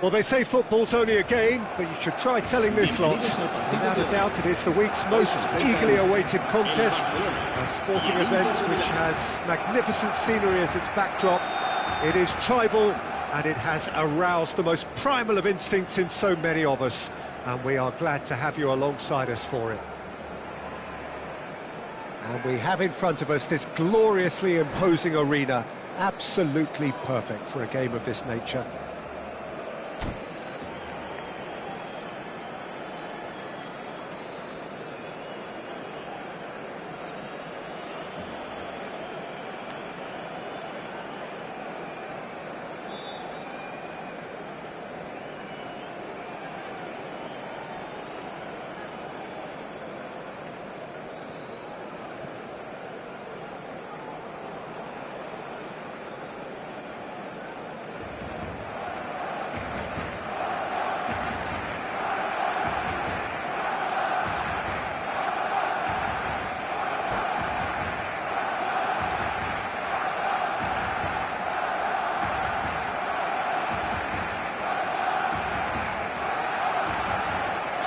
Well, they say football's only a game, but you should try telling this lot. Without a doubt, it is the week's most eagerly awaited contest. A sporting event which has magnificent scenery as its backdrop. It is tribal, and it has aroused the most primal of instincts in so many of us. And we are glad to have you alongside us for it. And we have in front of us this gloriously imposing arena, absolutely perfect for a game of this nature.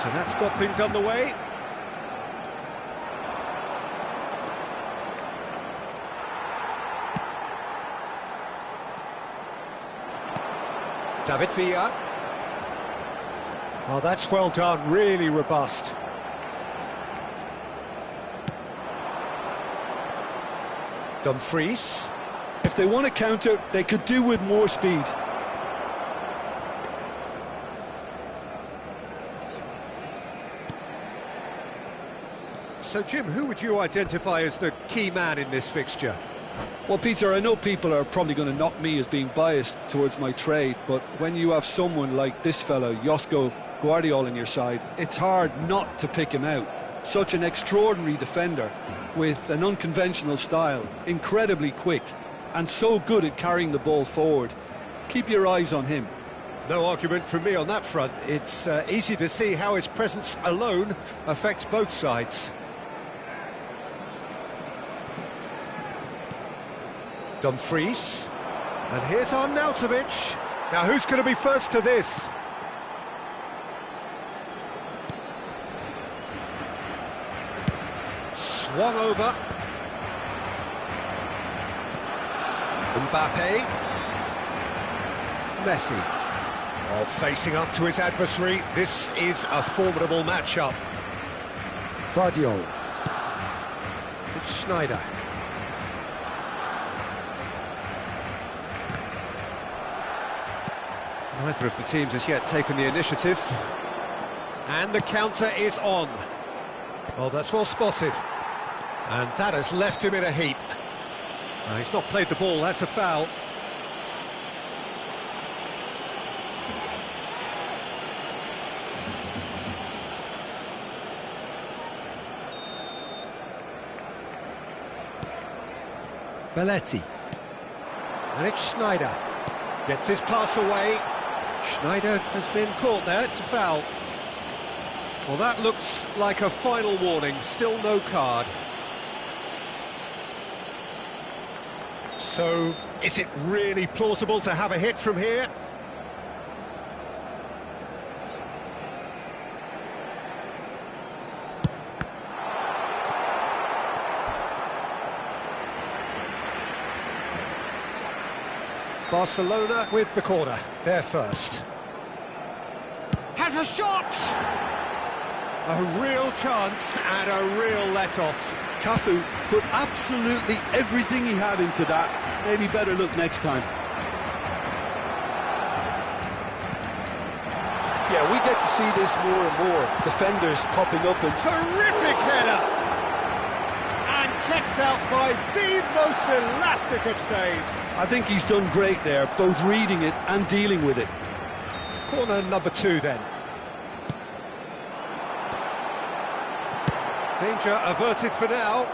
So that's got things underway. David Villa. Oh, that's well done, really robust. Dumfries. If they want to counter, they could do with more speed. So, Jim, who would you identify as the key man in this fixture? Well, Peter, I know people are probably going to knock me as being biased towards my trade, but when you have someone like this fellow, Josko Guardiola, on your side, it's hard not to pick him out. Such an extraordinary defender with an unconventional style, incredibly quick, and so good at carrying the ball forward. Keep your eyes on him. No argument from me on that front. It's easy to see how his presence alone affects both sides. Dumfries, and here's Arnautovic. Now who's going to be first to this? Swung over. Mbappe. Messi. Oh, facing up to his adversary. This is a formidable matchup. Vardiol. It's Schneider. Neither of the teams has yet taken the initiative. And the counter is on. Oh, that's well spotted. And that has left him in a heap. He's not played the ball, that's a foul. Belletti. And it's Schneider. Gets his pass away. Schneider has been caught there, it's a foul. Well, that looks like a final warning, still no card. So, is it really plausible to have a hit from here? Barcelona with the corner, they're first. Has a shot! A real chance and a real let-off. Cafu put absolutely everything he had into that. Maybe better look next time. Yeah, we get to see this more and more. Defenders popping up and... Terrific header! And kept out by the most elastic of saves. I think he's done great there, both reading it and dealing with it. Corner number 2 then. Danger averted for now.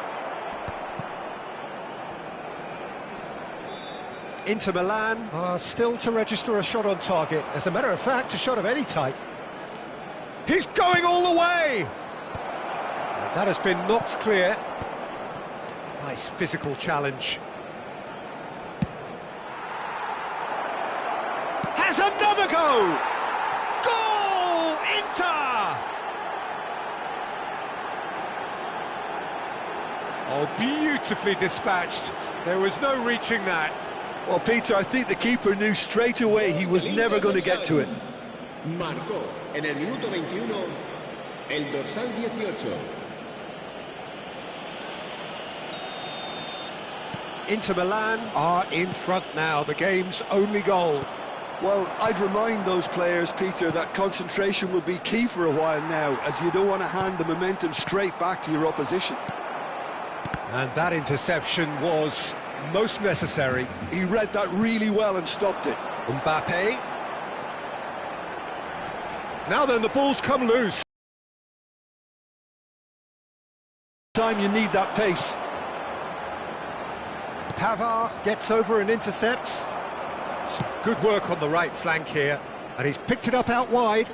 Inter Milan are still to register a shot on target. As a matter of fact, a shot of any type. He's going all the way! And that has been knocked clear. Nice physical challenge. Has another go! beautifully dispatched. There was no reaching that. Well, Peter, I think the keeper knew straight away he was never going to get to it. Marcó en el minuto 21 el dorsal 18. Inter Milan are in front now, the game's only goal. Well, I'd remind those players, Peter, that concentration will be key for a while now, as you don't want to hand the momentum straight back to your opposition. And that interception was most necessary. He read that really well and stopped it. Mbappe. Now then, the ball's come loose. Time you need that pace. Pavard gets over and intercepts. Some good work on the right flank here, and he's picked it up out wide.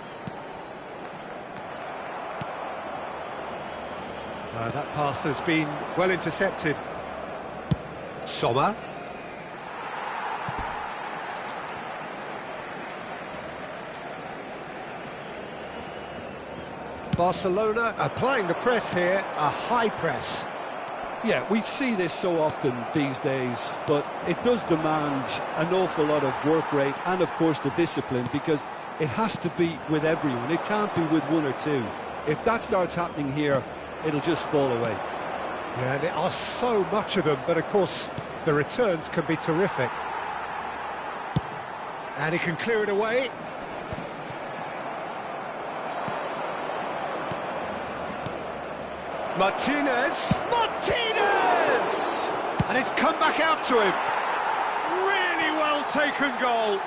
That pass has been well intercepted. Sommer. Barcelona applying the press here, a high press. Yeah, we see this so often these days, but it does demand an awful lot of work rate and, of course, the discipline, because it has to be with everyone. It can't be with one or two. If that starts happening here, it'll just fall away. Yeah, and there are so much of them, but of course the returns can be terrific. And he can clear it away. Martinez! And it's come back out to him. Really well taken goal.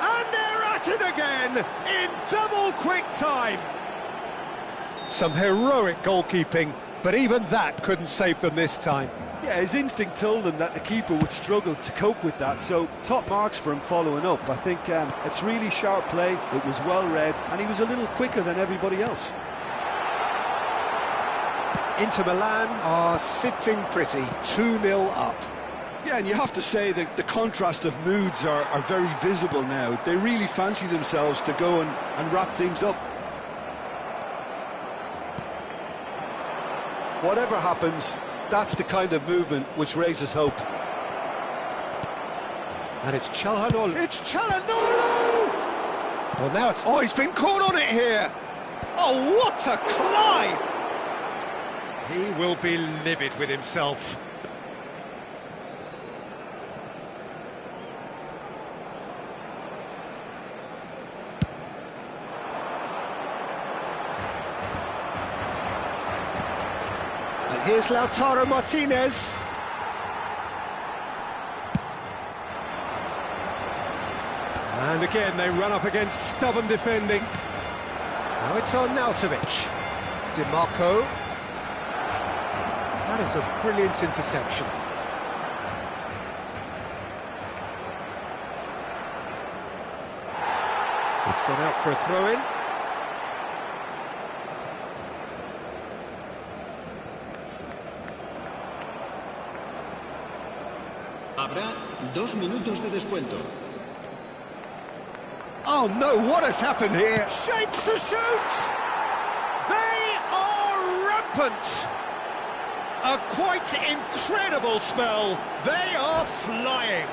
And they're at it again in double quick time. Some heroic goalkeeping, but even that couldn't save them this time. Yeah, his instinct told him that the keeper would struggle to cope with that, so top marks for him following up. I think it's really sharp play, it was well read, and he was a little quicker than everybody else. Inter Milan are sitting pretty, 2-0 up. Yeah, and you have to say that the contrast of moods are very visible now. They really fancy themselves to go and wrap things up. Whatever happens, that's the kind of movement which raises hope. And it's Calon. It's Calon! Well, now it's... Oh, he's been caught on it here! Oh, what a climb! He will be livid with himself. And here's Lautaro Martinez. And again, they run up against stubborn defending. Now it's on Nautovic. DiMarco. That is a brilliant interception. It's gone out for a throw-in. Habrá 2 minutos de descuento. Oh no, what has happened here? Shapes to shoot! They are rampant! A quite incredible spell. They are flying.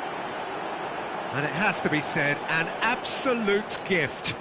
And it has to be said, an absolute gift.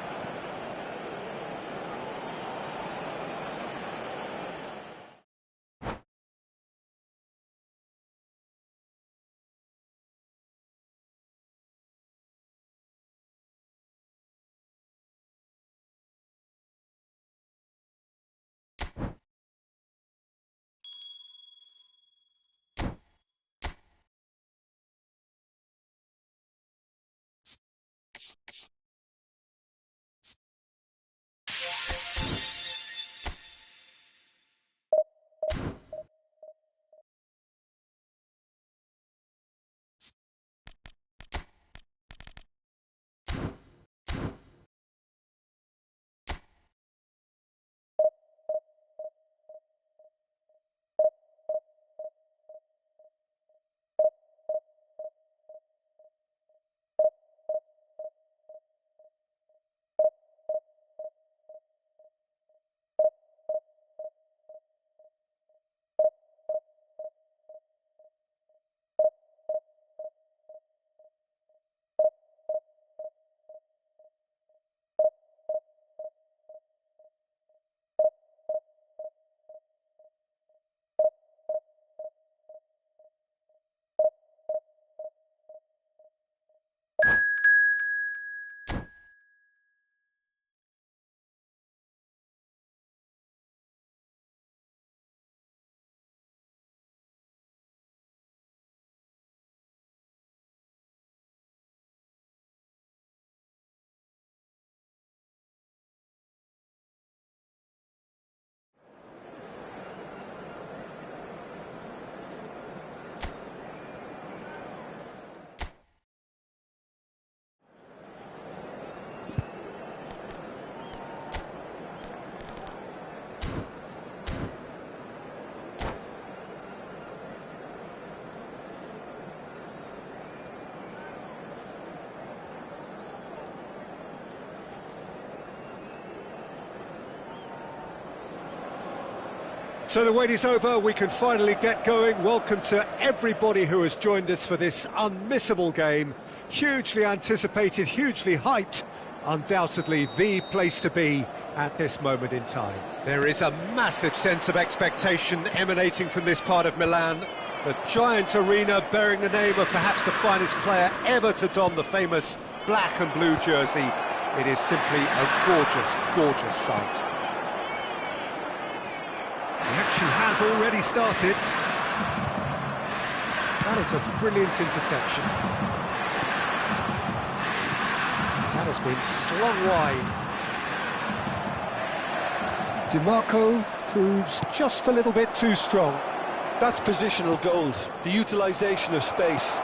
So the wait is over, we can finally get going. Welcome to everybody who has joined us for this unmissable game. Hugely anticipated, hugely hyped. Undoubtedly the place to be at this moment in time. There is a massive sense of expectation emanating from this part of Milan. The giant arena bearing the name of perhaps the finest player ever to don the famous black and blue jersey. It is simply a gorgeous, gorgeous sight. The action has already started. That is a brilliant interception. That has been slung wide. DiMarco proves just a little bit too strong. That's positional gold, the utilisation of space.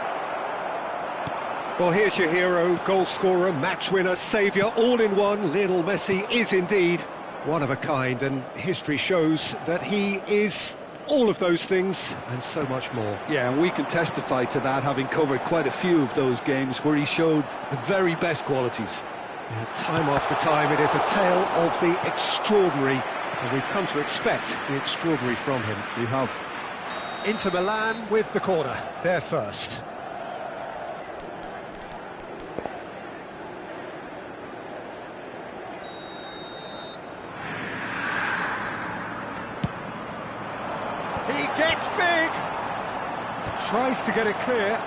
Well, here's your hero, goal scorer, match winner, saviour, all in one. Lionel Messi is indeed one of a kind, and history shows that he is all of those things and so much more. Yeah, and we can testify to that, having covered quite a few of those games where he showed the very best qualities. Yeah, time after time, it is a tale of the extraordinary, and we've come to expect the extraordinary from him. We have. Inter Milan with the corner, they're first. He gets big! Tries to get it clear.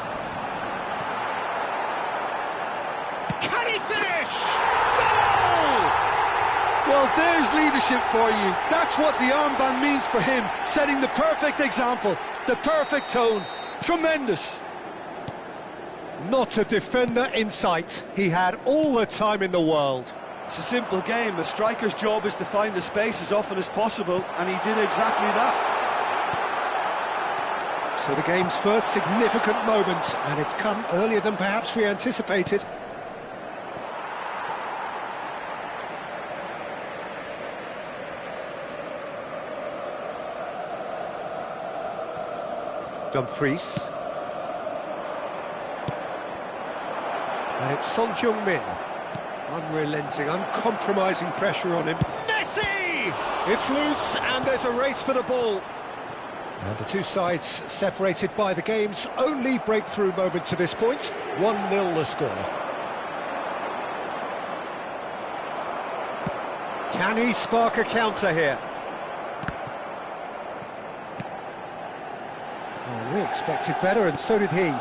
Can he finish? Goal! Well, there's leadership for you. That's what the armband means for him, setting the perfect example, the perfect tone. Tremendous. Not a defender in sight. He had all the time in the world. It's a simple game. A striker's job is to find the space as often as possible, and he did exactly that. So the game's first significant moment, and it's come earlier than perhaps we anticipated. Dumfries. And it's Son Heung-min. Unrelenting, uncompromising pressure on him. Messi! It's loose, and there's a race for the ball. And the two sides separated by the game's only breakthrough moment to this point. 1-0 the score. Can he spark a counter here? Oh, we expected better, and so did he.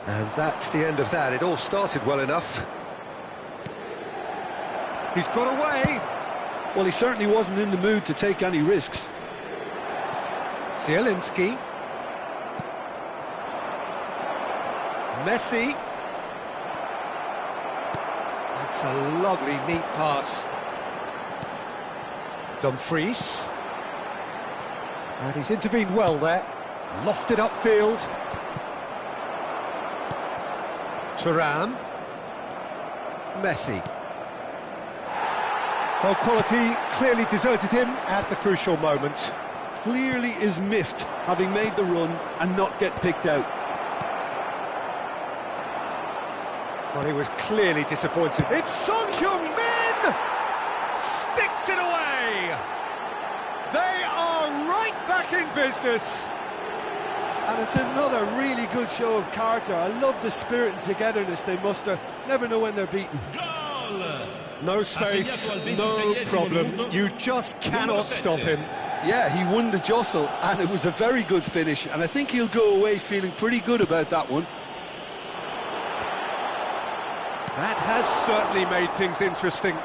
And that's the end of that. It all started well enough. He's got away. Well, he certainly wasn't in the mood to take any risks. Zielinski. Messi. That's a lovely, neat pass. Dumfries. And he's intervened well there. Lofted upfield. Thuram. Messi. Well, quality clearly deserted him at the crucial moment. Clearly is miffed, having made the run and not get picked out. Well, he was clearly disappointed. It's Son Heung-min! Sticks it away! They are right back in business! And it's another really good show of character. I love the spirit and togetherness they muster. Never know when they're beaten. No space, no problem. You just cannot stop him. Yeah, he won the jostle, and it was a very good finish, and I think he'll go away feeling pretty good about that one. That has certainly made things interesting.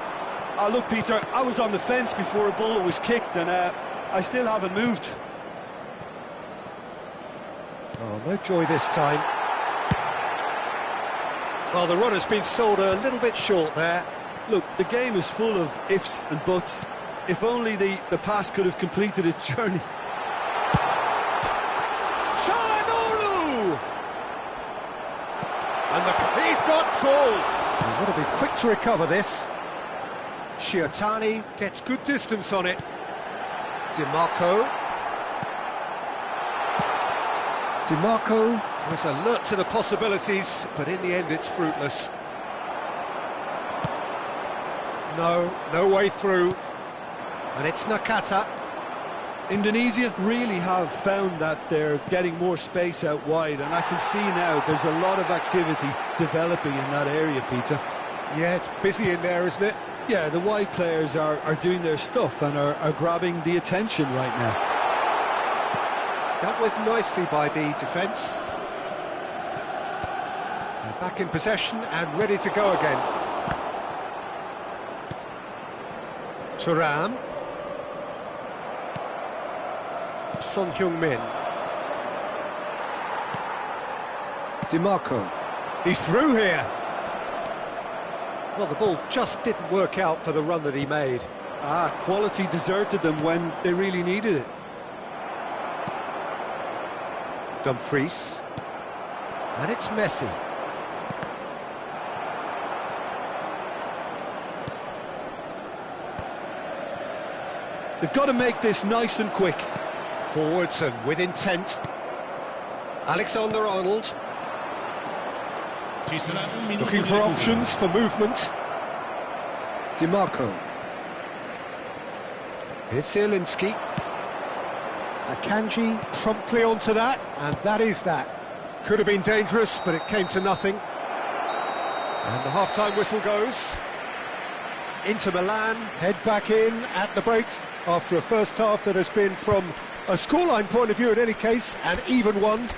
Oh, look, Peter, I was on the fence before a ball was kicked, and I still haven't moved. Oh, no joy this time. Well, the run has been sold a little bit short there. Look, the game is full of ifs and buts. If only the pass could have completed its journey. Calon! And he's got tall. You've got to be quick to recover this. Shiatani gets good distance on it. DiMarco. DiMarco was alert to the possibilities, but in the end it's fruitless. No way through. And it's Nakata. Indonesia really have found that they're getting more space out wide, and I can see now there's a lot of activity developing in that area, Peter. Yeah, it's busy in there, isn't it? Yeah, the wide players are doing their stuff and are grabbing the attention right now. Dealt with nicely by the defence. They're back in possession and ready to go again. Thuram. Son Heung-min. DiMarco. He's through here. Well, the ball just didn't work out for the run that he made. Quality deserted them when they really needed it. Dumfries. And it's Messi. They've got to make this nice and quick. Forwards and with intent. Alexander-Arnold. Looking for options for movement. DiMarco. Here's Zielinski. Akanji promptly onto that, and that is that. Could have been dangerous, but it came to nothing. And the half-time whistle goes. Inter Milan head back in at the break after a first half that has been, from a scoreline point of view in any case, an even one.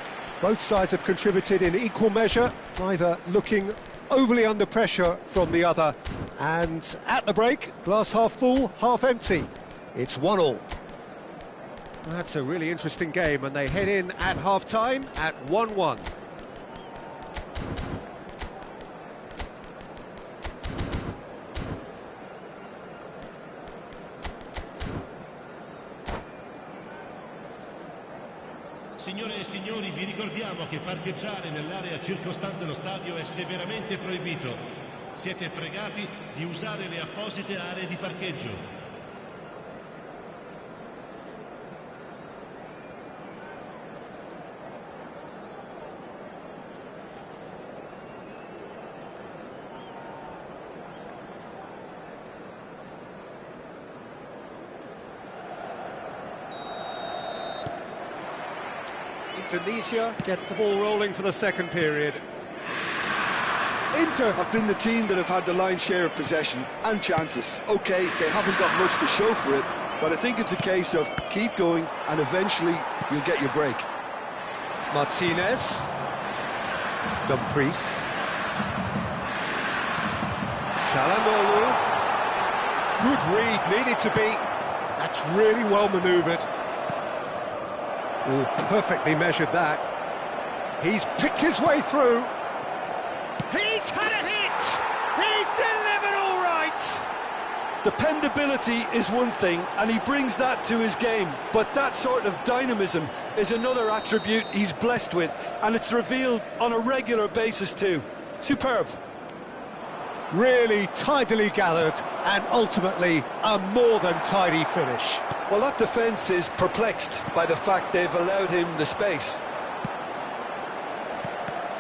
Both sides have contributed in equal measure, neither looking overly under pressure from the other. And at the break, glass half full, half empty. It's 1-1. That's a really interesting game, and they head in at half-time at 1-1. Signore e signori, vi ricordiamo che parcheggiare nell'area circostante lo stadio è severamente proibito. Siete pregati di usare le apposite aree di parcheggio. Indonesia get the ball rolling for the second period. Inter have been the team that have had the lion's share of possession and chances. OK, they haven't got much to show for it, but I think it's a case of keep going and eventually you'll get your break. Martinez. Dumfries. Calon. Good read, needed to be. That's really well manoeuvred. Oh, perfectly measured that. He's picked his way through. He's had a hit! He's delivered all right! Dependability is one thing, and he brings that to his game, but that sort of dynamism is another attribute he's blessed with, and it's revealed on a regular basis too. Superb. Really tidily gathered, and ultimately a more than tidy finish. Well, that defence is perplexed by the fact they've allowed him the space.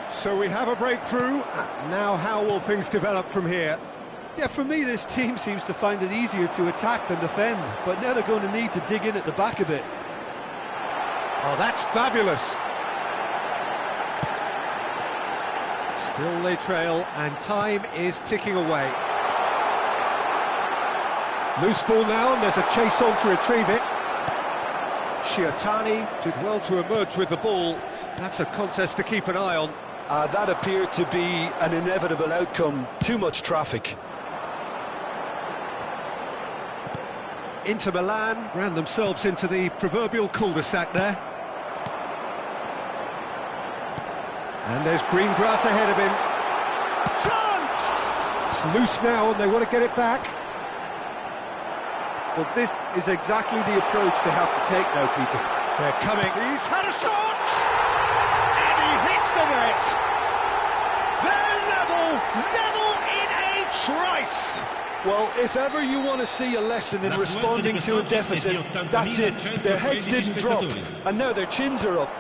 So we have a breakthrough. Now how will things develop from here? Yeah, for me, this team seems to find it easier to attack than defend, but now they're going to need to dig in at the back a bit. Oh, that's fabulous. Still they trail, and time is ticking away. Loose ball now, and there's a chase on to retrieve it. Shiatani did well to emerge with the ball. That's a contest to keep an eye on. That appeared to be an inevitable outcome. Too much traffic. Inter Milan ran themselves into the proverbial cul-de-sac there. And there's green grass ahead of him. Chance! It's loose now, and they want to get it back. Well, this is exactly the approach they have to take now, Peter. They're coming. He's had a shot! And he hits the net! They're level in a trice! Well, if ever you want to see a lesson in responding to a deficit, that's it. Their heads didn't drop, and now their chins are up.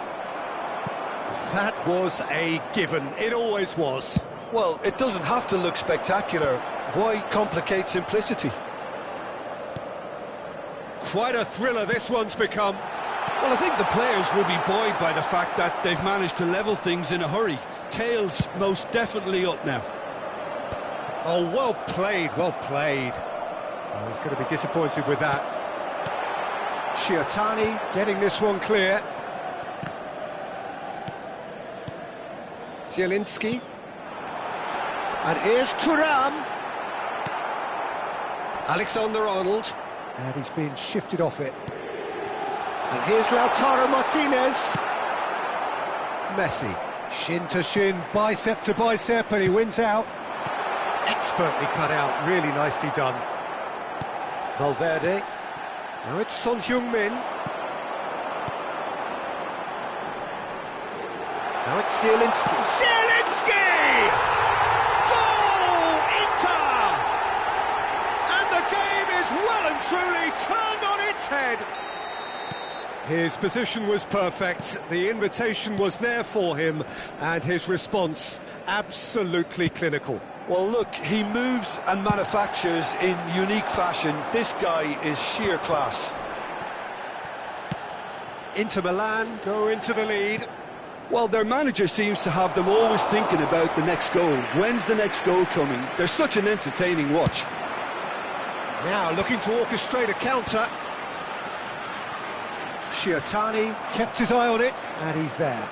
That was a given. It always was. Well, it doesn't have to look spectacular. Why complicate simplicity? quite a thriller this one's become. Well, I think the players will be buoyed by the fact that they've managed to level things in a hurry. Tails most definitely up now. Oh, well played, well played. Oh, he's going to be disappointed with that. Shiatani getting this one clear. Zielinski. And here's Thuram. Alexander-Arnold. And he's been shifted off it. And here's Lautaro Martinez. Messi. Shin to shin, bicep to bicep, and he wins out. Expertly cut out, really nicely done. Valverde. Now it's Son Heung-min. Now it's Zielinski. Zielinski! Goal! Inter! And the game is well and truly turned on its head. His position was perfect, the invitation was there for him, and his response absolutely clinical. Well, look, he moves and manufactures in unique fashion. This guy is sheer class. Inter Milan go into the lead. Well, their manager seems to have them always thinking about the next goal. When's the next goal coming? They're such an entertaining watch. Now looking to orchestrate a counter. Shiatani kept his eye on it, and he's there.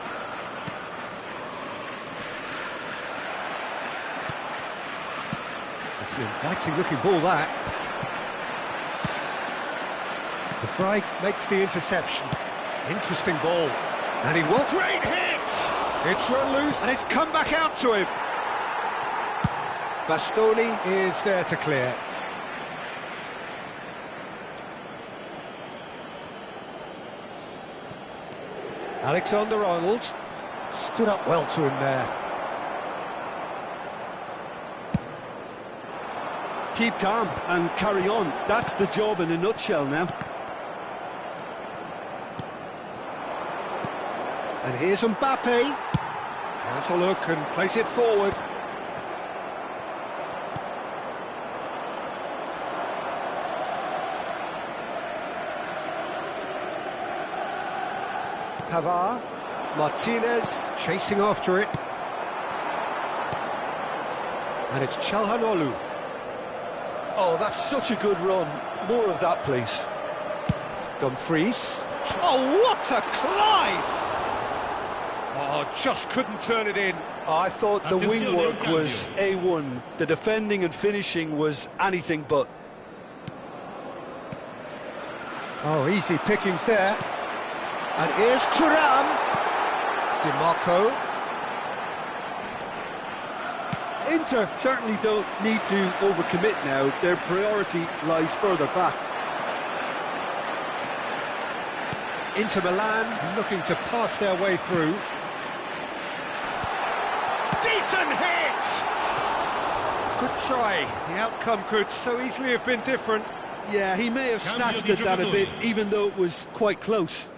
It's an inviting-looking ball, that. De Vrij makes the interception. Interesting ball. And he will... Great hit! It's run loose, and it's come back out to him. Bastoni is there to clear. Alexander-Arnold stood up well to him there. Keep calm and carry on. That's the job in a nutshell now. And here's Mbappe. Has a look and plays it forward. Pavard, Martinez chasing after it. And it's Calhanoglu. Oh, that's such a good run. More of that, please. Dumfries. Oh, what a climb! Oh, just couldn't turn it in. I thought the wing work was A1. The defending and finishing was anything but. Oh, easy pickings there. And here's Thuram. DiMarco. Inter certainly don't need to overcommit now. Their priority lies further back. Inter Milan looking to pass their way through. Decent hit! Good try. The outcome could so easily have been different. Yeah, he may have snatched at that a bit, even though it was quite close.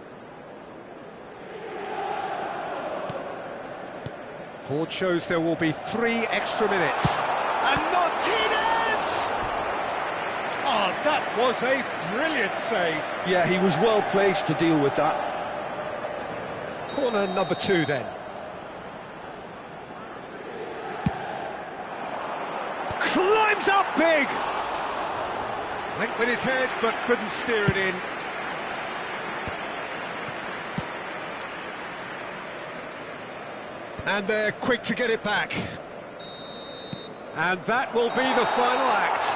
Board shows there will be 3 extra minutes. And Martinez! Oh, that was a brilliant save. Yeah, he was well placed to deal with that. Corner number 2 then. Climbs up big! Went with his head, but couldn't steer it in. And they're quick to get it back. And that will be the final act.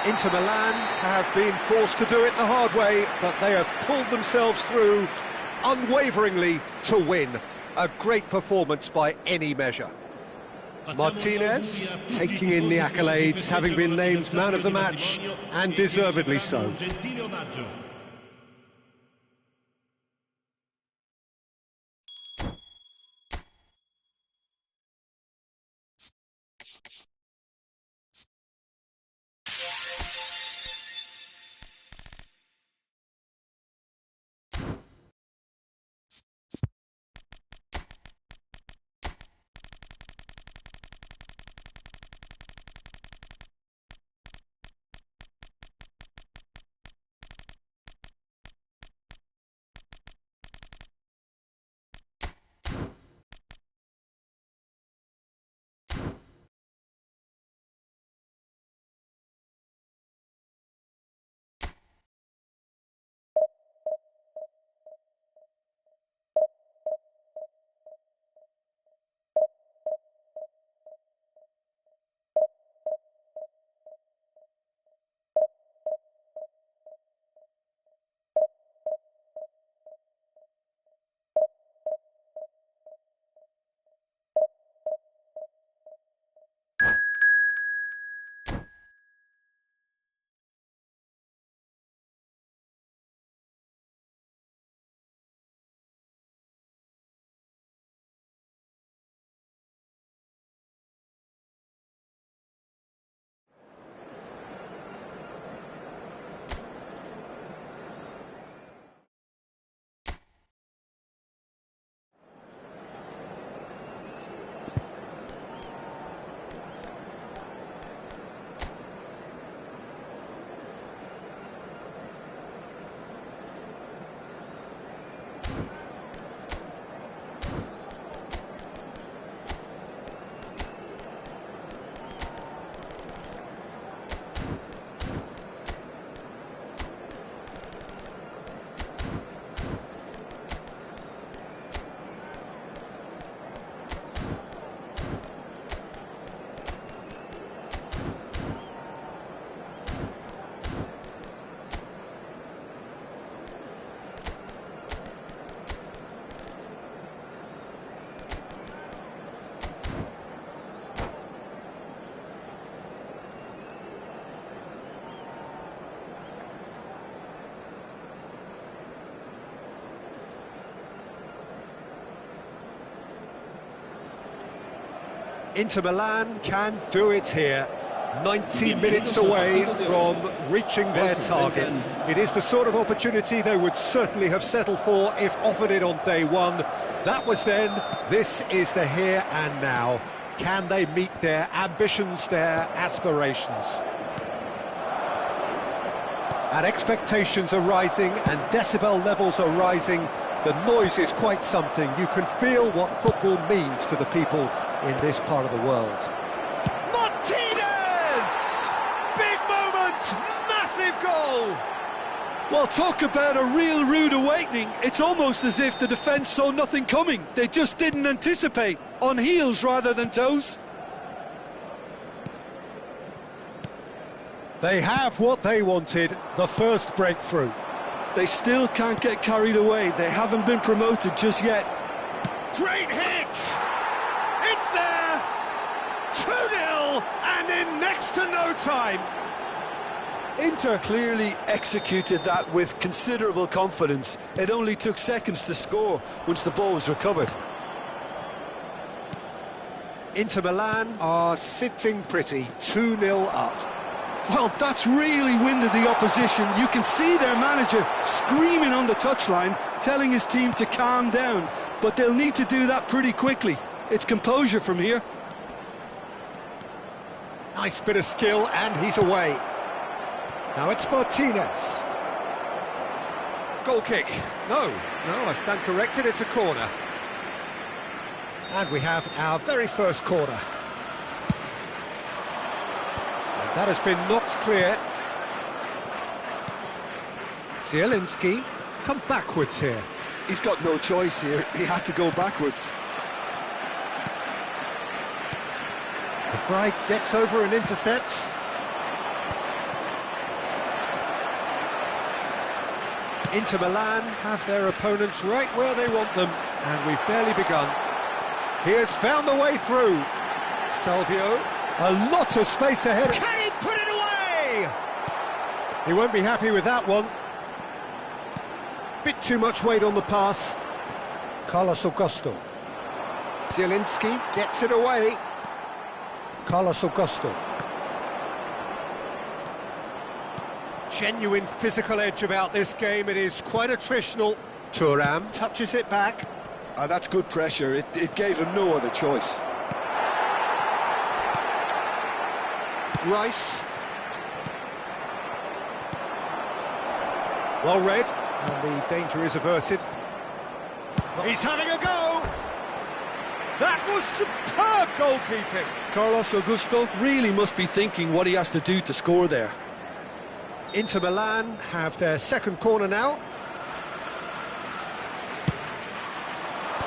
Inter Milan have been forced to do it the hard way, but they have pulled themselves through unwaveringly to win. A great performance by any measure. Martinez taking in the accolades, having been named man of the match, and deservedly so. Inter Milan can do it here. 90 minutes away from reaching their target. It is the sort of opportunity they would certainly have settled for if offered it on day one. That was then, this is the here and now. Can they meet their ambitions, their aspirations? And expectations are rising and decibel levels are rising. The noise is quite something. You can feel what football means to the people in this part of the world. Martinez! Big moment! Massive goal! Well, talk about a real rude awakening. It's almost as if the defence saw nothing coming. They just didn't anticipate. On heels rather than toes. They have what they wanted, the first breakthrough. They still can't get carried away. They haven't been promoted just yet. Great hit! It's there! 2-0 and in next to no time. Inter clearly executed that with considerable confidence. It only took seconds to score once the ball was recovered. Inter Milan are sitting pretty, 2-0 up. Well, that's really winded the opposition. You can see their manager screaming on the touchline, telling his team to calm down. But they'll need to do that pretty quickly. It's composure from here. Nice bit of skill, and he's away. Now it's Martinez. Goal kick. No, I stand corrected, it's a corner. And we have our very first corner. And that has been knocked clear. Zielinski to come backwards here. He's got no choice here. He had to go backwards. The Fry gets over and intercepts. Inter Milan have their opponents right where they want them, and we've barely begun. He has found the way through. Salvio, a lot of space ahead. Can he put it away? He won't be happy with that one. Bit too much weight on the pass. Carlos Augusto. Zielinski gets it away. Carlos Augusto. Genuine physical edge about this game. It is quite attritional. Thuram touches it back. That's good pressure. It gave him no other choice. Rice. Well read, and the danger is averted. He's having a go! That was superb goalkeeping! Carlos Augusto really must be thinking what he has to do to score there. Inter Milan have their second corner now.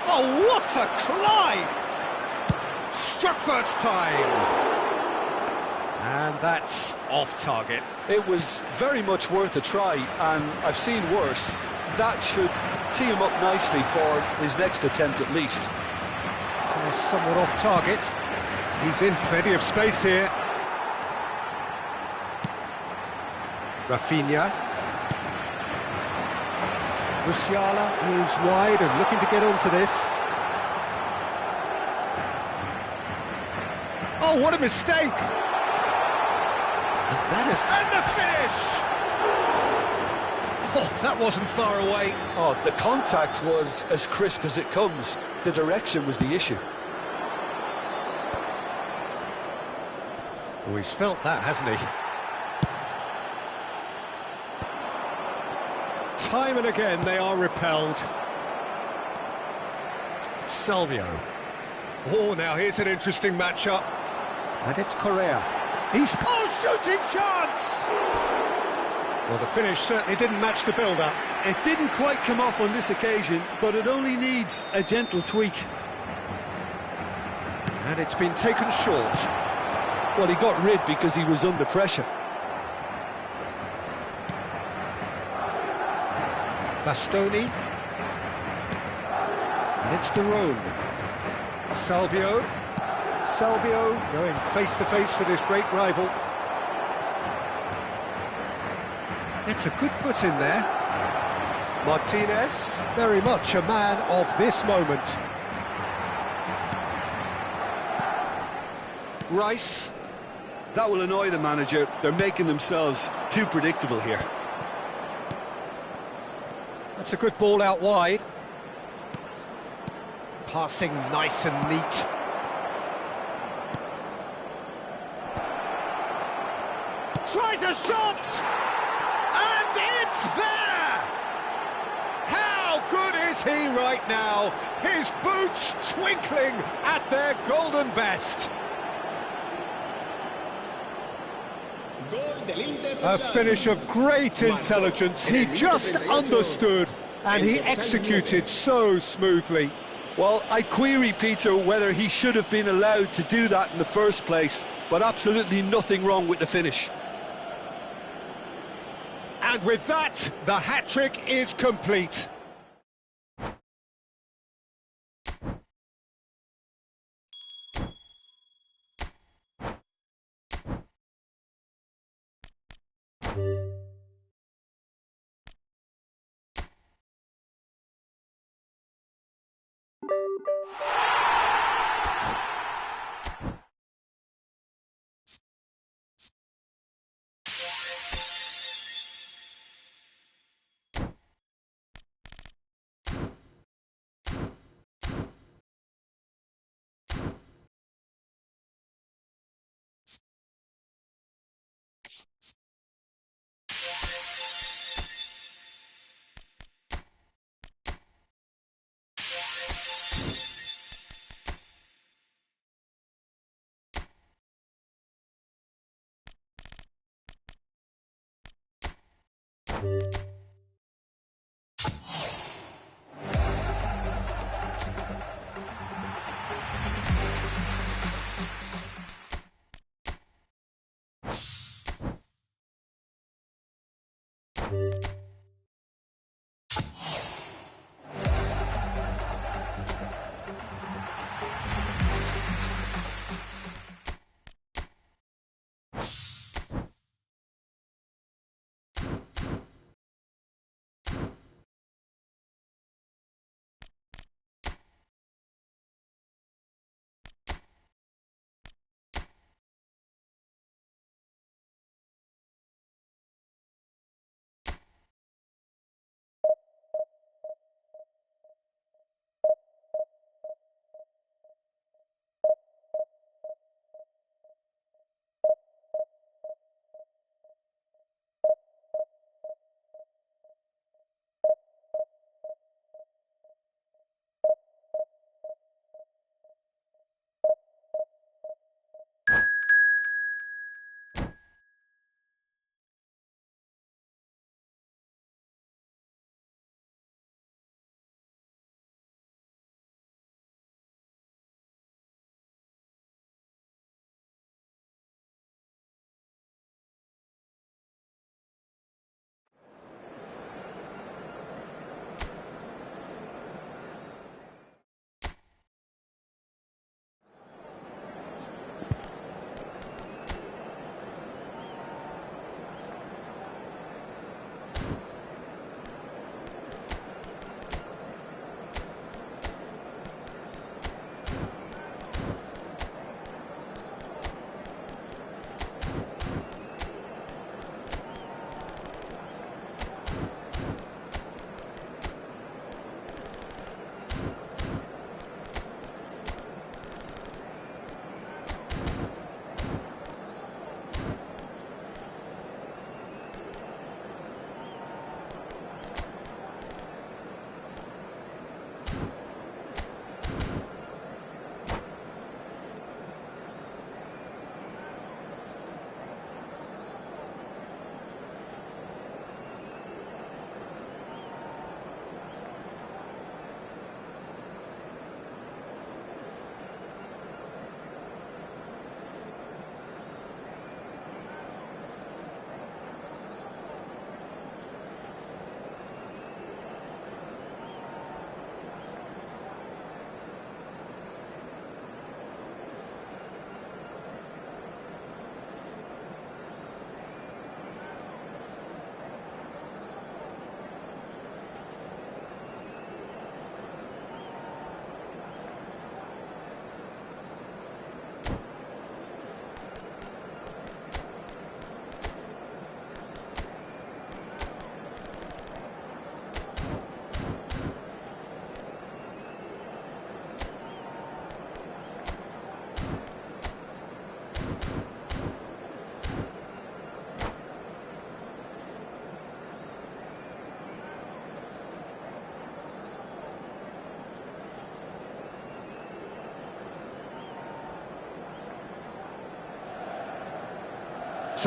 Oh, what a climb! Struck first time. And that's off target. It was very much worth a try, and I've seen worse. That should tee him up nicely for his next attempt at least. Somewhat off target. He's in plenty of space here. Rafinha. Musiala is wide and looking to get onto this. Oh, what a mistake! And that is... And the finish! Oh, that wasn't far away. Oh, the contact was as crisp as it comes. The direction was the issue. Oh, he's felt that, hasn't he? Time and again they are repelled. Salvio. Oh, now here's an interesting matchup. And it's Correa. He's... Oh, shooting chance! Well, the finish certainly didn't match the build-up. It didn't quite come off on this occasion, but it only needs a gentle tweak. And it's been taken short. Well, he got rid because he was under pressure. Bastoni. And it's Daron. Salvio. Salvio going face-to-face with his great rival. It's a good foot in there. Martinez, very much a man of this moment. Rice. That will annoy the manager. They're making themselves too predictable here. That's a good ball out wide. Passing nice and neat. Tries a shot! And it's there! How good is he right now? His boots twinkling at their golden best. A finish of great intelligence. He just understood and he executed so smoothly. Well, I query, Peter, whether he should have been allowed to do that in the first place, but absolutely nothing wrong with the finish. And with that, the hat-trick is complete.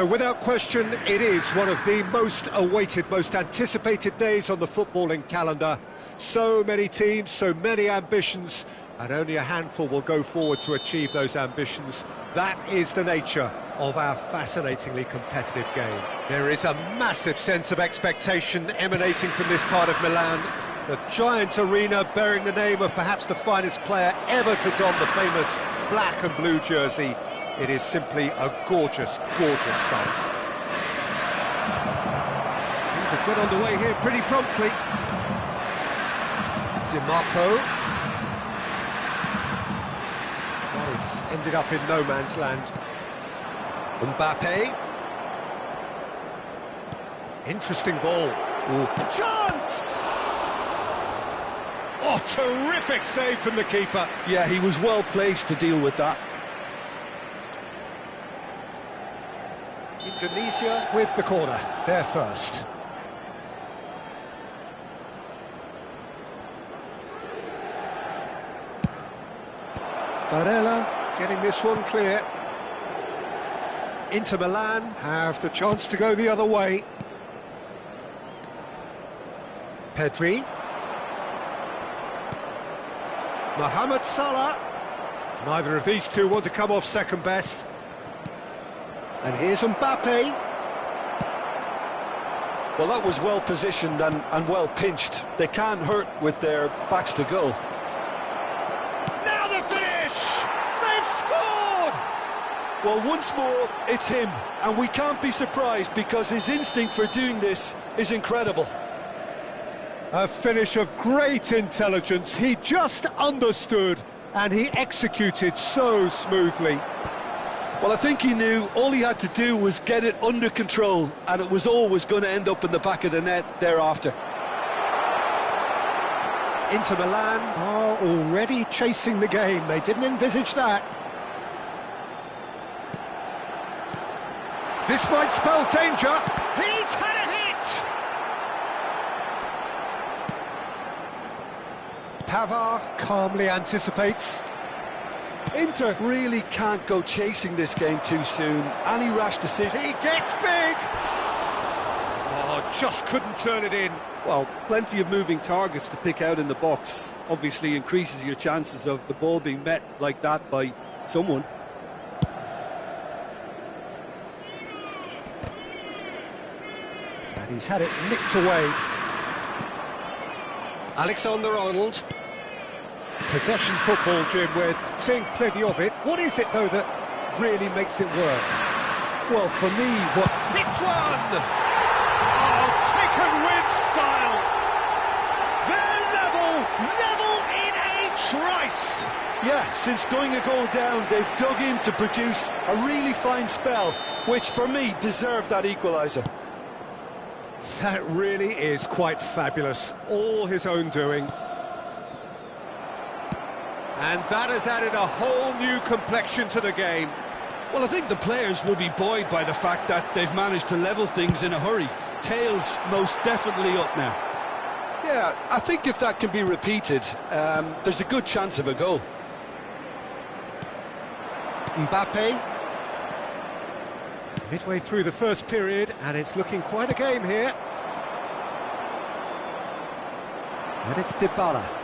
So without question, it is one of the most awaited, most anticipated days on the footballing calendar. So many teams, so many ambitions, and only a handful will go forward to achieve those ambitions. That is the nature of our fascinatingly competitive game. There is a massive sense of expectation emanating from this part of Milan. The giant arena bearing the name of perhaps the finest player ever to don the famous black and blue jersey. It is simply a gorgeous, gorgeous sight. Things have got underway here pretty promptly. DiMarco. Well, it's ended up in no man's land. Mbappe. Interesting ball. Ooh. Chance! Oh, terrific save from the keeper. Yeah, he was well placed to deal with that. Indonesia with the corner, there first. Barella getting this one clear. Inter Milan have the chance to go the other way. Pedri. Mohamed Salah. Neither of these two want to come off second best. And here's Mbappe. Well, that was well positioned and well pinched. They can't hurt with their backs to goal. Now the finish! They've scored! Well, once more, it's him. And we can't be surprised because his instinct for doing this is incredible. A finish of great intelligence. He just understood and he executed so smoothly. Well, I think he knew all he had to do was get it under control, and it was always going to end up in the back of the net thereafter. Inter Milan are already chasing the game. They didn't envisage that. This might spell danger. He's had a hit! Pavard calmly anticipates. Inter really can't go chasing this game too soon. Any rash decision... He gets big! Oh, just couldn't turn it in. Well, plenty of moving targets to pick out in the box. Obviously increases your chances of the ball being met like that by someone. And he's had it nicked away. Alexander-Arnold. Possession football, Jim, we're seeing plenty of it. What is it, though, that really makes it work? Well, for me, what... Hits one! Oh, taken with style! They're level in a trice! Yeah, since going a goal down, they've dug in to produce a really fine spell, which, for me, deserved that equaliser. That really is quite fabulous. All his own doing. And that has added a whole new complexion to the game. Well, I think the players will be buoyed by the fact that they've managed to level things in a hurry. Tails most definitely up now. Yeah, I think if that can be repeated, there's a good chance of a goal. Mbappe. Midway through the first period, and it's looking quite a game here. And it's Dybala.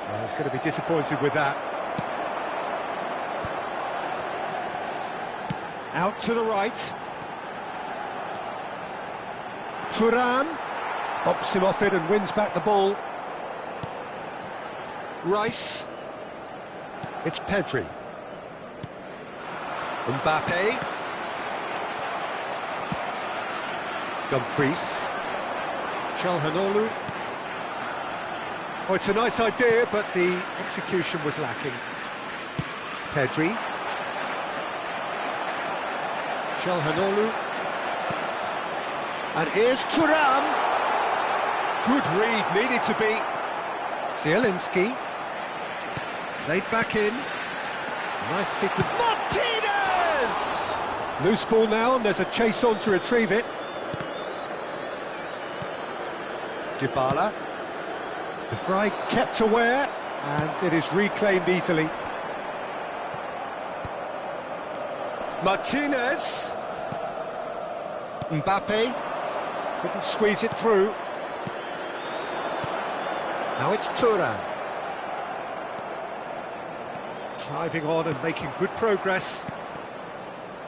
Well, he's going to be disappointed with that. Out to the right. Thuram bumps him off it and wins back the ball. Rice. It's Pedri. Mbappe. Dumfries. Calon. Oh, it's a nice idea, but the execution was lacking. Pedri. Calon. And here's Thuram. Good read, needed to be. Zielinski. Played back in. Nice sequence. Martinez! Loose ball now, and there's a chase on to retrieve it. Dybala. De Vrij kept aware, and it is reclaimed easily. Martinez. Mbappe couldn't squeeze it through. Now it's Thuram. Driving on and making good progress.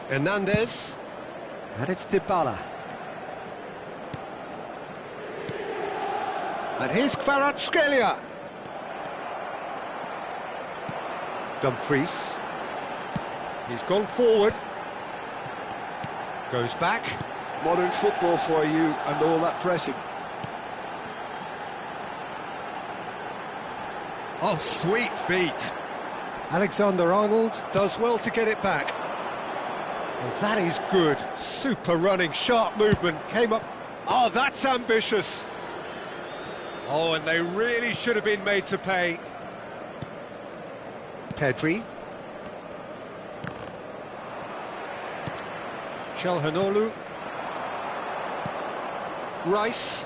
Hernandez. And it's Dybala. And here's Kvaratskhelia. Dumfries. He's gone forward. Goes back. Modern football for you and all that pressing. Oh, sweet feet. Alexander-Arnold does well to get it back. Well, that is good. Super running, sharp movement. Came up. Oh, that's ambitious. Oh, and they really should have been made to pay. Pedri. Calhanoglu. Rice.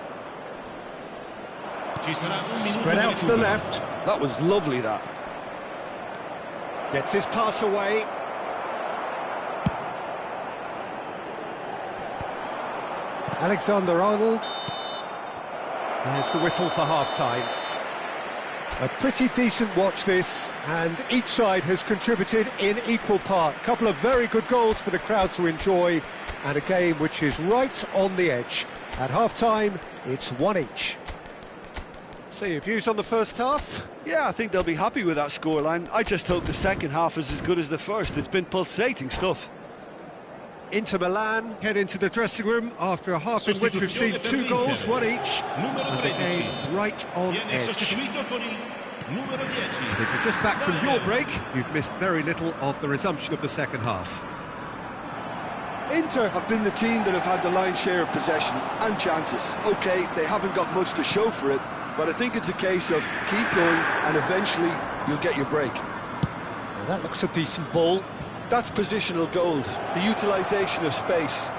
Spread out to the left. That was lovely, that. Gets his pass away. Alexander-Arnold. There's the whistle for half-time. A pretty decent watch this, and each side has contributed in equal part. A couple of very good goals for the crowd to enjoy, and a game which is right on the edge. At half-time, it's 1 each. So your views on the first half? Yeah, I think they'll be happy with that scoreline. I just hope the second half is as good as the first. It's been pulsating stuff. Inter Milan head into the dressing room after a half in which we've seen 2 goals, 1 each, and the game right on edge. And if you're just back from your break, you've missed very little of the resumption of the second half. Inter have been the team that have had the lion's share of possession and chances. OK, they haven't got much to show for it, but I think it's a case of keep going and eventually you'll get your break. Now that looks a decent ball. That's positional gold, the utilisation of space.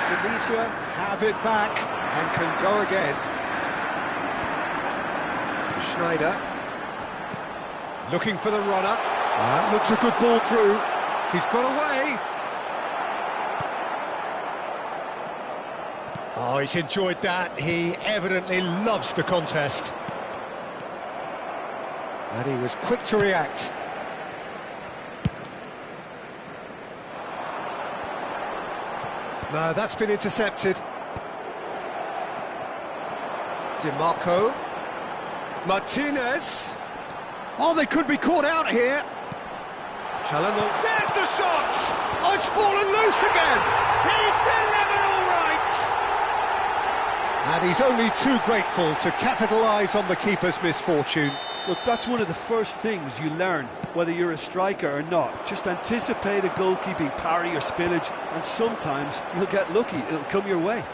Indonesia have it back and can go again. Schneider looking for the runner. That looks a good ball through. He's got away. Oh, he's enjoyed that. He evidently loves the contest. And he was quick to react. No, that's been intercepted. DiMarco. Martinez. Oh, they could be caught out here. Calon. There's the shot! Oh, it's fallen loose again! He's delivered all right! And he's only too grateful to capitalise on the keeper's misfortune. Look, that's one of the first things you learn, whether you're a striker or not. Just anticipate a goalkeeping parry or spillage, and sometimes you'll get lucky, it'll come your way.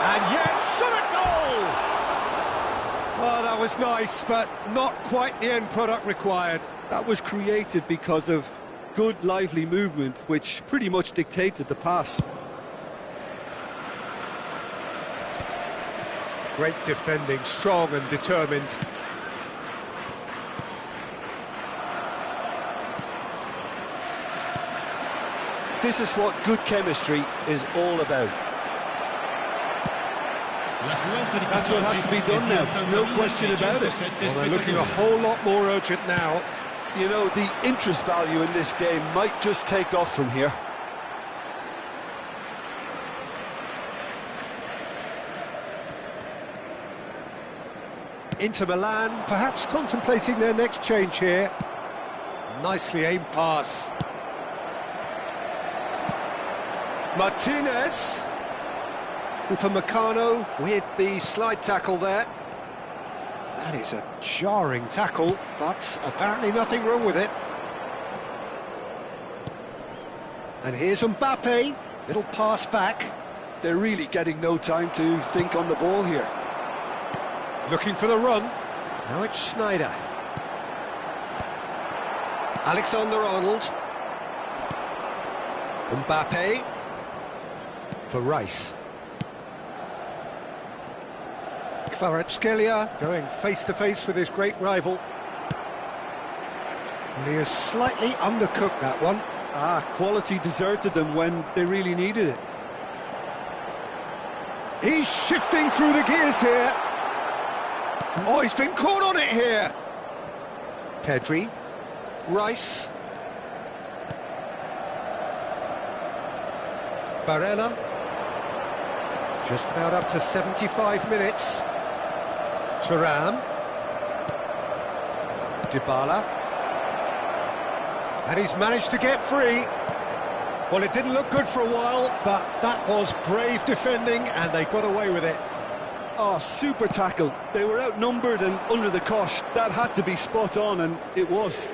And yet, shot a goal! Oh, that was nice, but not quite the end product required. That was created because of good, lively movement, which pretty much dictated the pass. Great defending, strong and determined. This is what good chemistry is all about. That's what has to be done now, no question about it. Well, they're looking a whole lot more urgent now. You know, the interest value in this game might just take off from here. Inter Milan, perhaps contemplating their next change here. Nicely aimed pass. Martinez. Upamecano with the slide tackle there. That is a jarring tackle, but apparently nothing wrong with it. And here's Mbappe. Little pass back. They're really getting no time to think on the ball here. Looking for the run. Now it's Schneider. Alexander-Arnold. Mbappe. For Rice. Kvaratskhelia going face-to-face with his great rival. He has slightly undercooked that one. Quality deserted them when they really needed it. He's shifting through the gears here. Oh, he's been caught on it here. Pedri. Rice. Barella. Just about up to 75 minutes. Thuram. Dybala. And he's managed to get free. Well, it didn't look good for a while, but that was brave defending, and they got away with it. Oh, super tackle. They were outnumbered and under the cosh. That had to be spot on, and it was.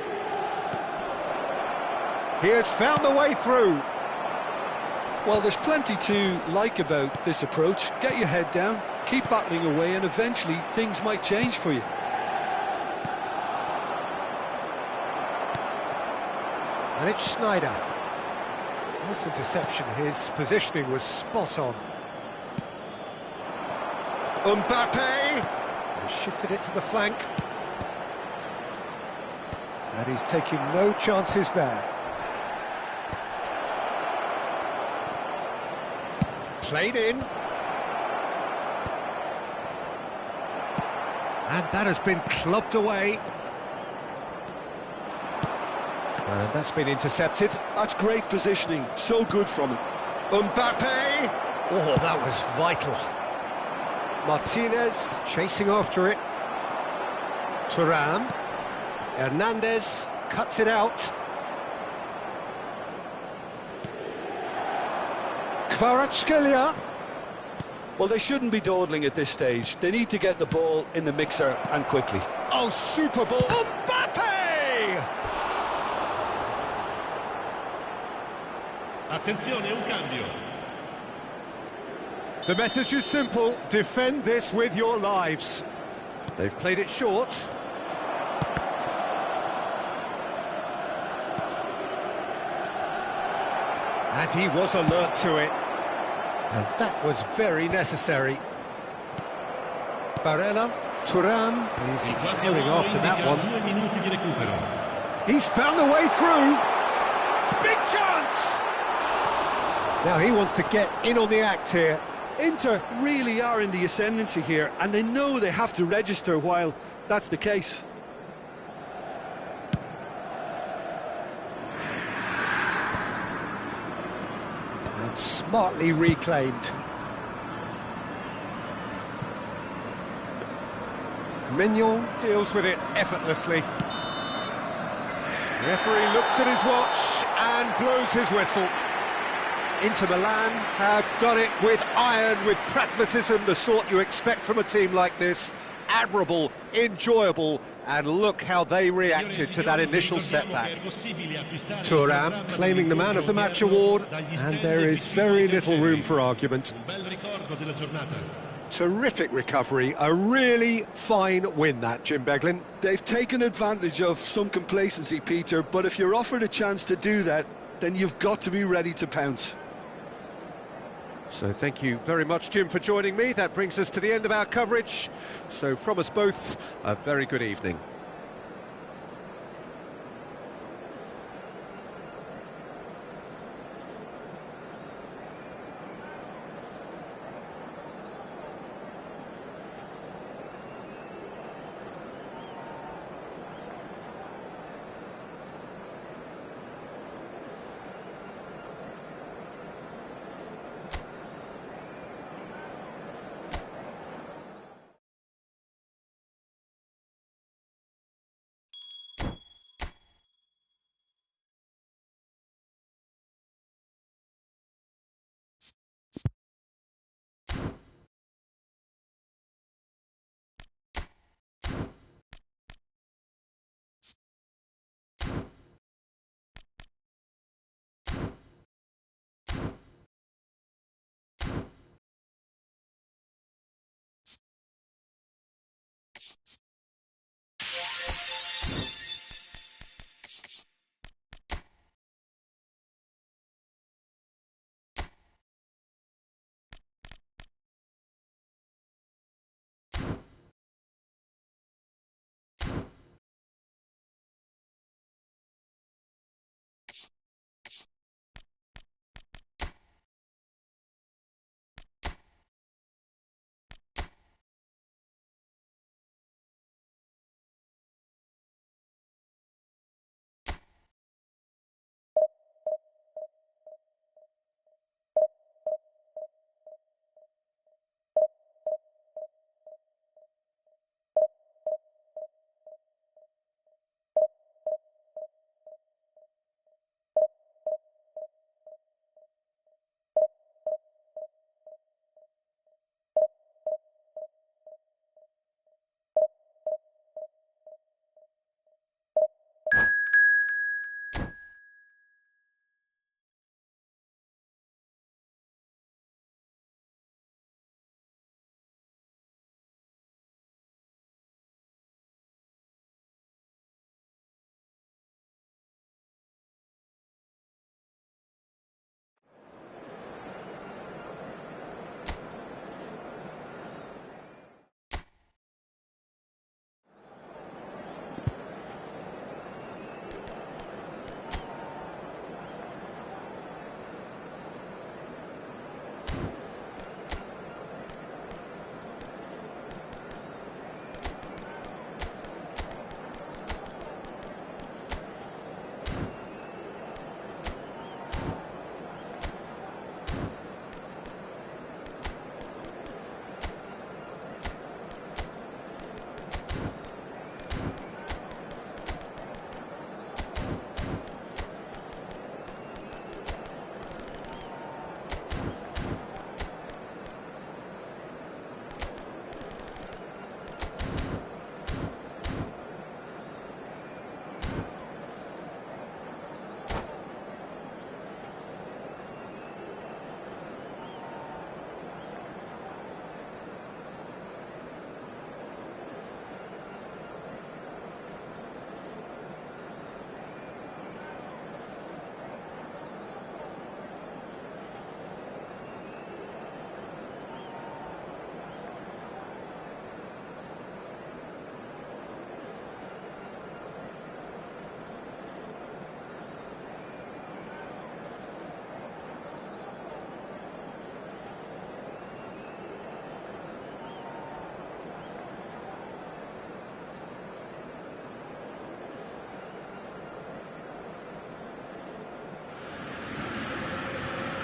He has found the way through. Well, there's plenty to like about this approach. Get your head down, keep battling away, and eventually things might change for you. And it's Schneider. Nice interception. His positioning was spot on. Mbappe! He shifted it to the flank. And he's taking no chances there. Played in. And that has been clubbed away. And that's been intercepted. That's great positioning, so good from him. Mbappe! Oh, that was vital. Martinez chasing after it. Thuram. Hernandez cuts it out. Kvaratskhelia. Well, they shouldn't be dawdling at this stage. They need to get the ball in the mixer and quickly. Oh, super ball. Mbappe! Attenzione, un cambio. The message is simple: defend this with your lives. They've played it short. And he was alert to it. And that was very necessary. Barella, Thuram, he's going after that one. 2 minuti di recupero. He's found the way through. Big chance! Now he wants to get in on the act here. Inter really are in the ascendancy here, and they know they have to register while that's the case. And smartly reclaimed. Mignon deals with it effortlessly. The referee looks at his watch and blows his whistle. Inter Milan have done it with iron, with pragmatism, the sort you expect from a team like this. Admirable, enjoyable, and look how they reacted to that initial setback. Thuram claiming the Man of the Match award, and there is very little room for argument. Terrific recovery, a really fine win that, Jim Beglin. They've taken advantage of some complacency, Peter, but if you're offered a chance to do that, then you've got to be ready to pounce. So thank you very much, Jim, for joining me. That brings us to the end of our coverage. So from us both, a very good evening.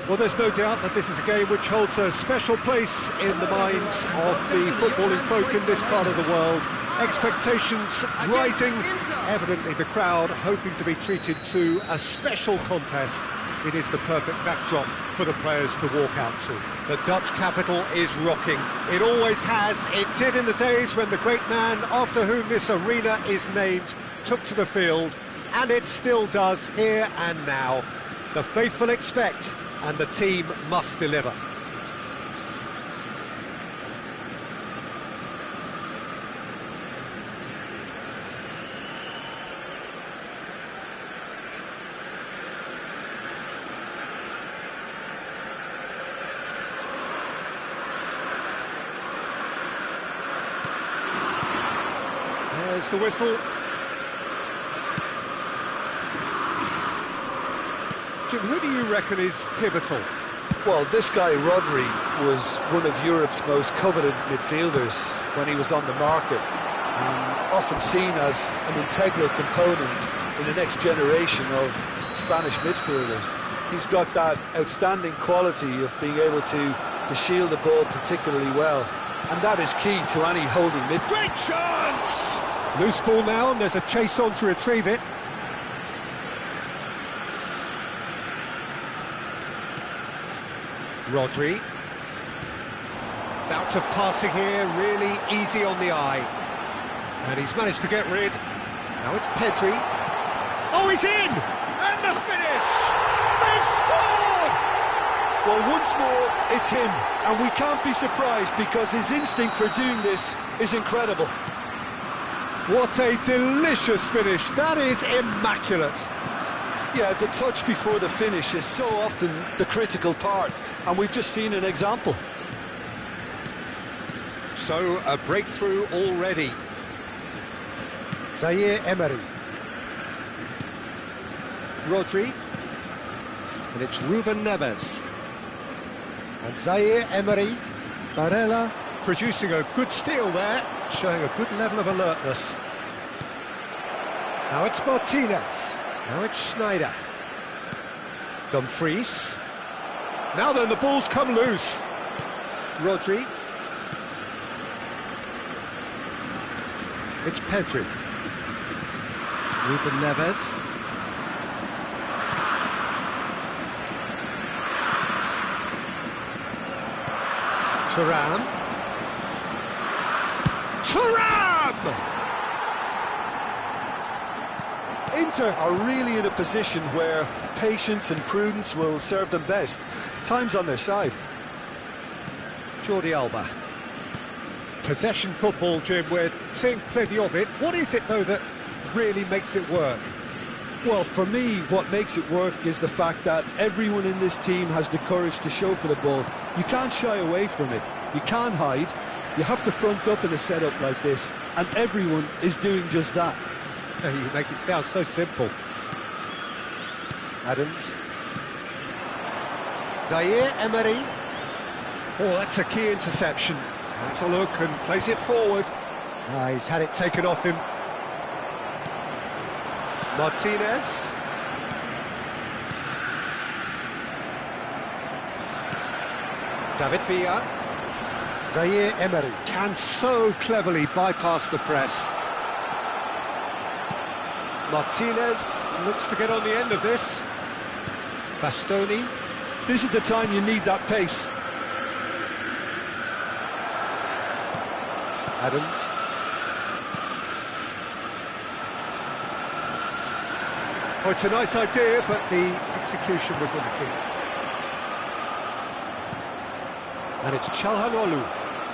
Well, there's no doubt that this is a game which holds a special place in the minds of the footballing folk in this part of the world. Expectations rising, evidently the crowd hoping to be treated to a special contest. It is the perfect backdrop for the players to walk out to. The Dutch capital is rocking. It always has. It did in the days when the great man after whom this arena is named took to the field, and it still does here and now. The faithful expect, and the team must deliver. There's the whistle. Jim, who do you reckon is pivotal? Well, this guy, Rodri, was one of Europe's most coveted midfielders when he was on the market, and often seen as an integral component in the next generation of Spanish midfielders. He's got that outstanding quality of being able to shield the ball particularly well, and that is key to any holding midfield. Great chance! Loose ball now, and there's a chase on to retrieve it. Rodri. Bout of passing here, really easy on the eye. And he's managed to get rid. Now it's Pedri. Oh, he's in! And the finish! They've scored! Well, once more, it's him. And we can't be surprised because his instinct for doing this is incredible. What a delicious finish. That is immaculate. Yeah, the touch before the finish is so often the critical part, and we've just seen an example. So, a breakthrough already. Zaire Emery. Rodri. And it's Ruben Neves. And Zaire Emery. Barella producing a good steal there, showing a good level of alertness. Now it's Martinez. Now it's Schneider. Dumfries. Now then, the ball's come loose. Rodri. It's Pedri. Ruben Neves. Thuram. Inter are really in a position where patience and prudence will serve them best. Time's on their side. Jordi Alba. Possession football, Jim, we're seeing plenty of it. What is it, though, that really makes it work? Well, for me, what makes it work is the fact that everyone in this team has the courage to show for the ball. You can't shy away from it. You can't hide. You have to front up in a setup like this, and everyone is doing just that. You make it sound so simple. Adams. Zaire Emery. Oh, that's a key interception. Has a look and plays it forward. He's had it taken off him. Martinez. David Villa. Zaire Emery can so cleverly bypass the press. Martinez looks to get on the end of this. Bastoni. This is the time you need that pace. Adams. Oh, it's a nice idea, but the execution was lacking. And it's Calhanoglu.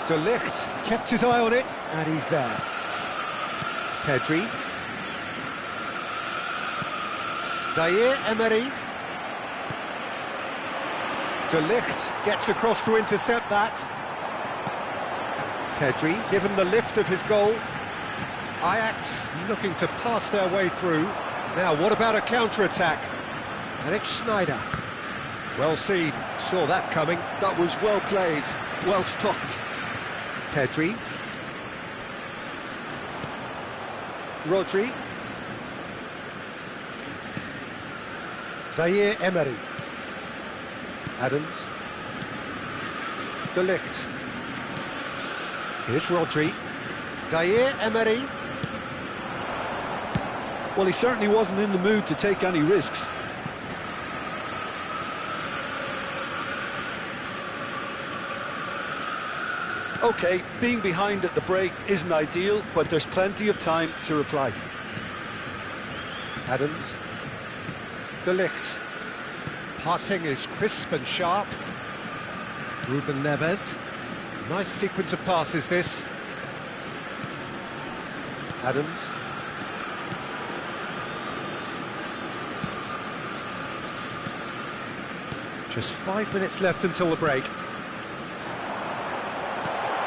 De Ligt kept his eye on it, and he's there. Pedri. Zaire Emery. De Ligt gets across to intercept that. Pedri, given the lift of his goal. Ajax looking to pass their way through. Now, what about a counter-attack? And it's Schneider. Well seen, saw that coming. That was well played, well stopped. Pedri. Rodri. Zaire Emery. Adams. De Ligt. Here's Rodri. Zaire Emery. Well, he certainly wasn't in the mood to take any risks. OK, being behind at the break isn't ideal, but there's plenty of time to reply. Adams. De Ligt. Passing is crisp and sharp. Ruben Neves. Nice sequence of passes, this. Adams. Just 5 minutes left until the break.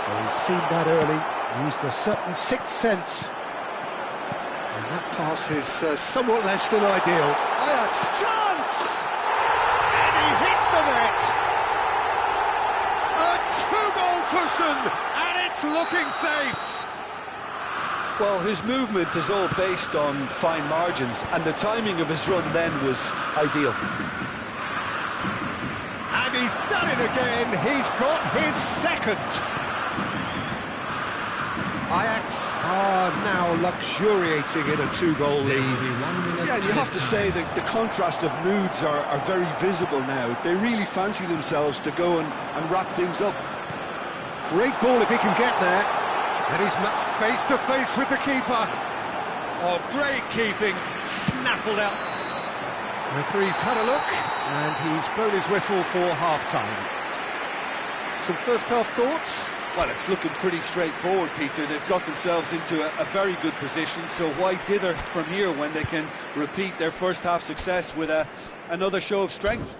Well, he's seen that early, used a certain sixth sense. And that pass is somewhat less than ideal. Ajax! Chance! And he hits the net! A two-goal cushion, and it's looking safe! Well, his movement is all based on fine margins, and the timing of his run then was ideal. And he's done it again, he's got his second! Ajax are now luxuriating in a two-goal lead. Yeah, and you have to say that the contrast of moods are very visible now. They really fancy themselves to go and wrap things up. Great ball if he can get there. And he's face to face with the keeper. Oh, great keeping, snaffled out. The referee's had a look, and he's blown his whistle for half-time. Some first-half thoughts? Well, it's looking pretty straightforward, Peter. They've got themselves into a very good position, so why dither from here when they can repeat their first-half success with another show of strength?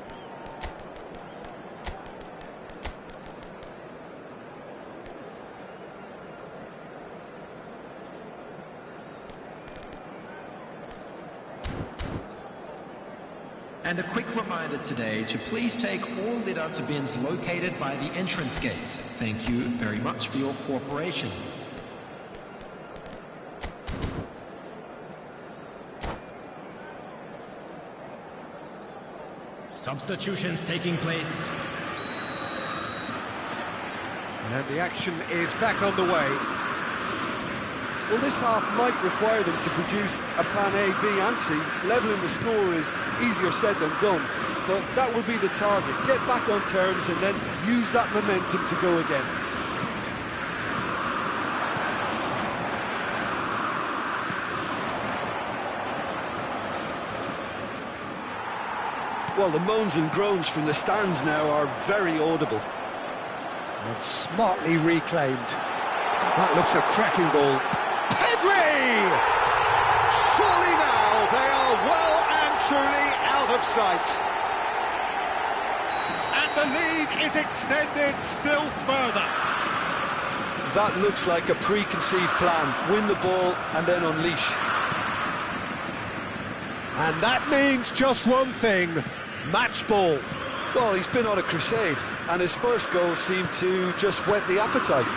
And a quick reminder today to please take all litter bins located by the entrance gates. Thank you very much for your cooperation. Substitutions taking place. And the action is back on the way. Well, this half might require them to produce a plan A, B and C. Levelling the score is easier said than done, but that will be the target. Get back on terms and then use that momentum to go again. Well, the moans and groans from the stands now are very audible. And smartly reclaimed. That looks a cracking ball. Pedri! Surely now they are well and truly out of sight. And the lead is extended still further. That looks like a preconceived plan. Win the ball and then unleash. And that means just one thing, match ball. Well, he's been on a crusade, and his first goal seemed to just whet the appetite.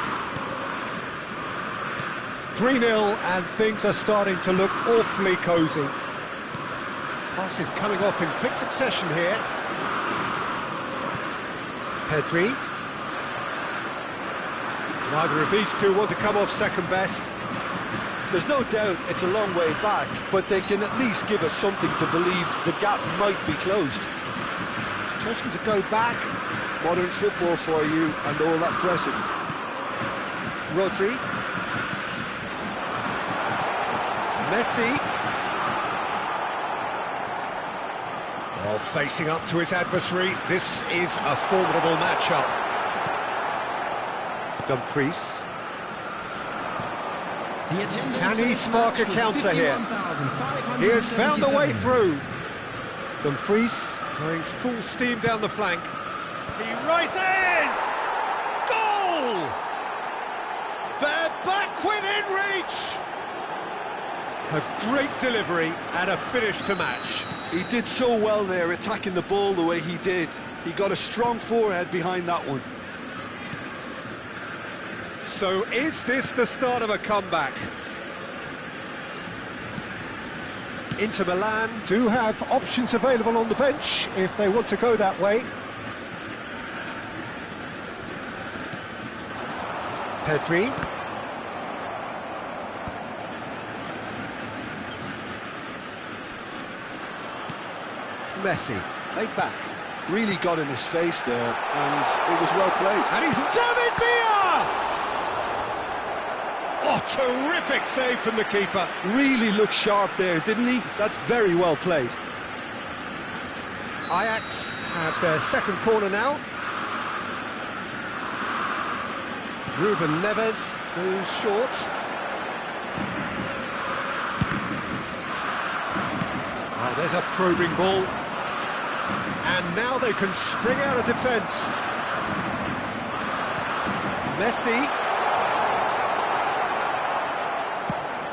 3-0, and things are starting to look awfully cosy. Passes coming off in quick succession here. Pedri. Neither of these two want to come off second best. There's no doubt it's a long way back, but they can at least give us something to believe the gap might be closed. He's chosen to go back. Modern football for you and all that pressing. Rodri. Messi. Oh, facing up to his adversary. This is a formidable matchup. Dumfries. Can he spark a counter here? He has found a way through. Dumfries going full steam down the flank. He rises! Goal! They're back within reach! A great delivery and a finish to match. He did so well there, attacking the ball the way he did. He got a strong forehead behind that one. So is this the start of a comeback? Inter Milan do have options available on the bench if they want to go that way. Pedri. Messi, played back. Really got in his face there, and it was well played. And he's David Villa! Oh, terrific save from the keeper. Really looked sharp there, didn't he? That's very well played. Ajax have their second corner now. Ruben Neves goes short. Oh, there's a probing ball. And now they can spring out of defence. Messi.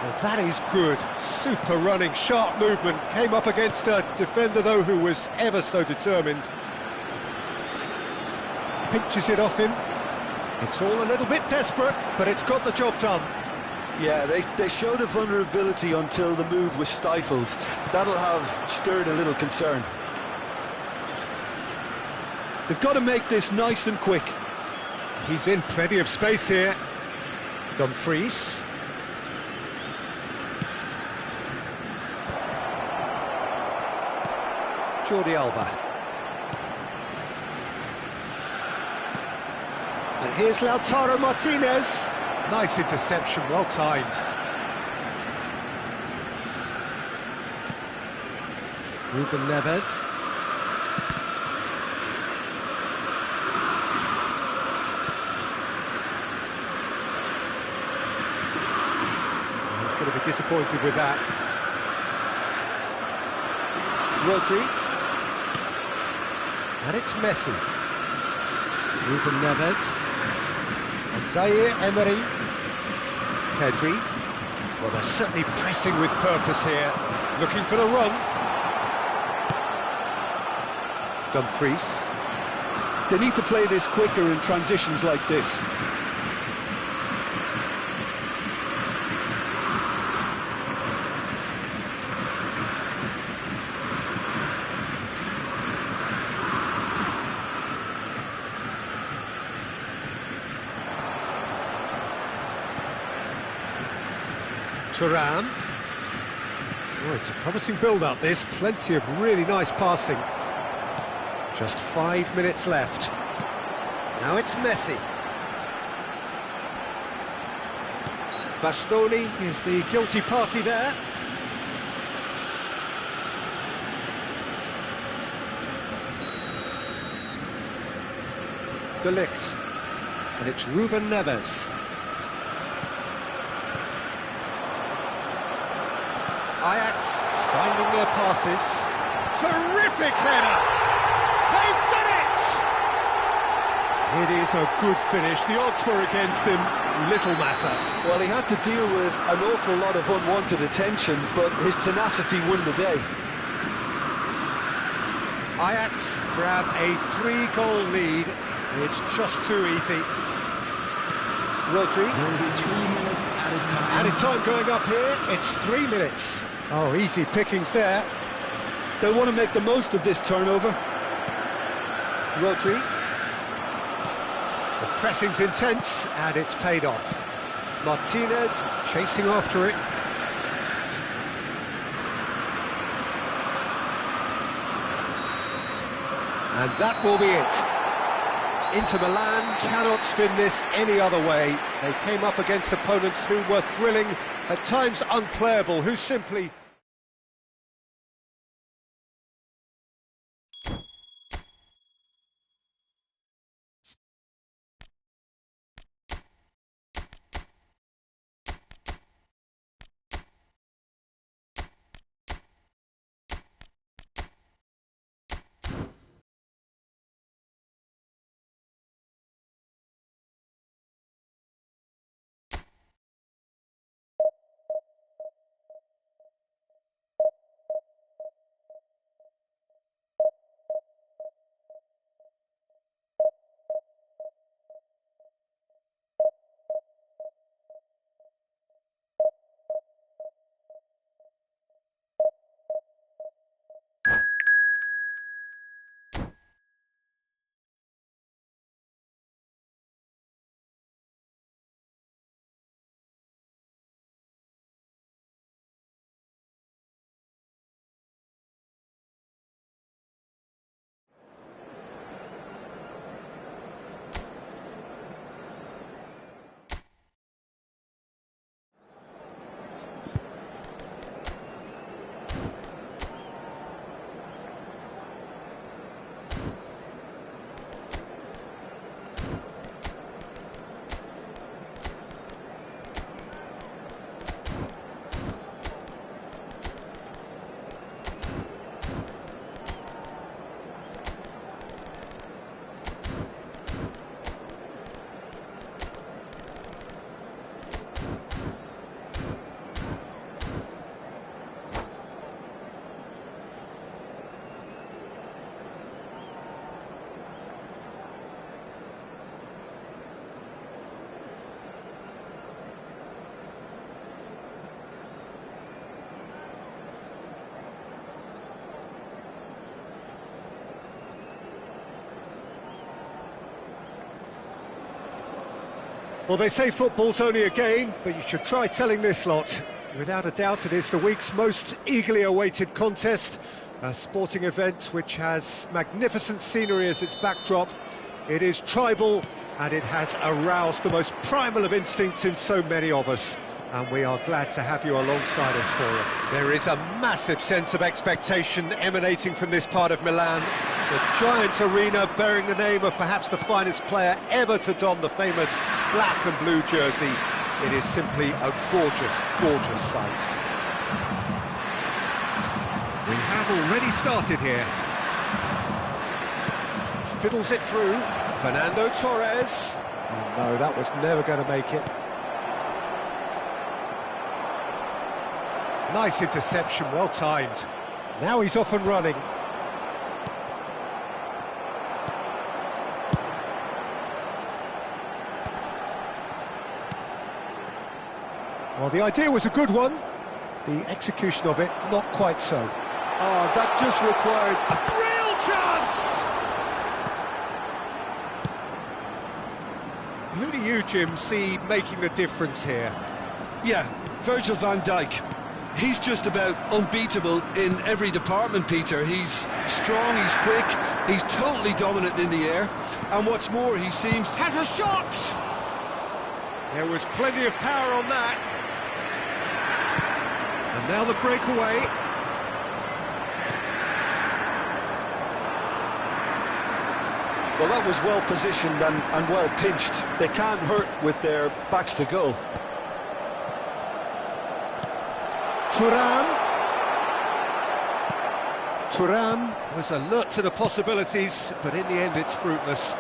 Well, that is good. Super running, sharp movement. Came up against a defender, though, who was ever so determined. Pinches it off him. It's all a little bit desperate, but it's got the job done. Yeah, they showed a vulnerability until the move was stifled. That'll have stirred a little concern. They've got to make this nice and quick. He's in plenty of space here. Dumfries. Jordi Alba. And here's Lautaro Martinez. Nice interception, well timed. Ruben Neves. He's going to be disappointed with that. Rodri. And it's Messi. Ruben Neves. And Zaire Emery. Pedri. Well, they're certainly pressing with purpose here. Looking for the run. Dumfries. They need to play this quicker in transitions like this. Turan. Oh, it's a promising build-up, this. Plenty of really nice passing. Just 5 minutes left. Now it's Messi. Bastoni is the guilty party there. De Ligt. And it's Ruben Neves. Ajax finding their passes. Terrific header! They've done it! It is a good finish. The odds were against him. little matter. Well, he had to deal with an awful lot of unwanted attention, but his tenacity won the day. Ajax grab a 3-goal lead. It's just too easy. Rodri. There will be 3 minutes added time. Added time going up here. It's 3 minutes. Oh, easy pickings there. They'll want to make the most of this turnover. Rodri. The pressing's intense, and it's paid off. Martinez chasing after it. And that will be it. Inter Milan cannot spin this any other way. They came up against opponents who were thrilling, at times unplayable, who simply... Well, they say football's only a game, but you should try telling this lot. Without a doubt, it is the week's most eagerly awaited contest, a sporting event which has magnificent scenery as its backdrop. It is tribal, and it has aroused the most primal of instincts in so many of us. And we are glad to have you alongside us for it. There is a massive sense of expectation emanating from this part of Milan. The giant arena bearing the name of perhaps the finest player ever to don the famous black and blue jersey. It is simply a gorgeous, gorgeous sight. We have already started here. Fiddles it through. Fernando Torres. Oh no, that was never going to make it. Nice interception, well timed. Now he's off and running. Well, the idea was a good one. The execution of it, not quite so. Oh, that just required A real chance! Who do you, Jim, see making the difference here? Yeah, Virgil van Dijk. He's just about unbeatable in every department, Peter. He's strong, he's quick, he's totally dominant in the air. And what's more, he seems... Has a shot! There was plenty of power on that. And now the breakaway. Well, that was well positioned and well pinched. They can't hurt with their backs to goal. Thuram was alert to the possibilities, but in the end it's fruitless.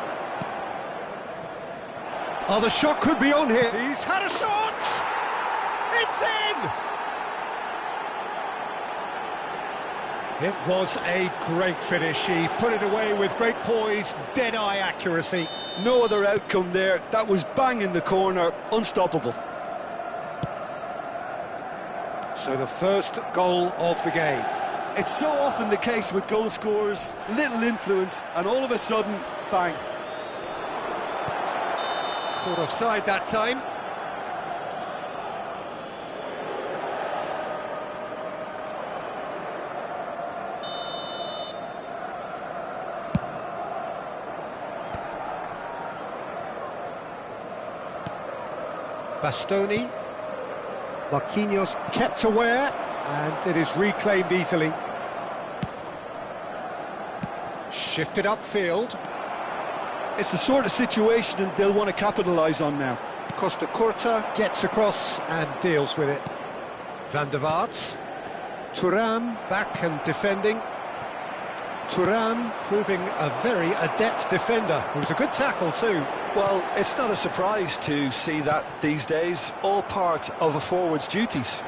Oh, the shot could be on here. He's had a shot! It's in! It was a great finish. He put it away with great poise, dead-eye accuracy. No other outcome there. That was bang in the corner, unstoppable. So the first goal of the game. It's so often the case with goal scorers, little influence, and all of a sudden, bang. Caught offside that time. Bastoni. Marquinhos kept aware, and it is reclaimed easily. Shifted upfield. It's the sort of situation they'll want to capitalise on now. Costa Curta gets across and deals with it. Van der Vaart. Thuram back and defending. Thuram proving a very adept defender. It was a good tackle too. Well, it's not a surprise to see that these days, all part of a forward's duties.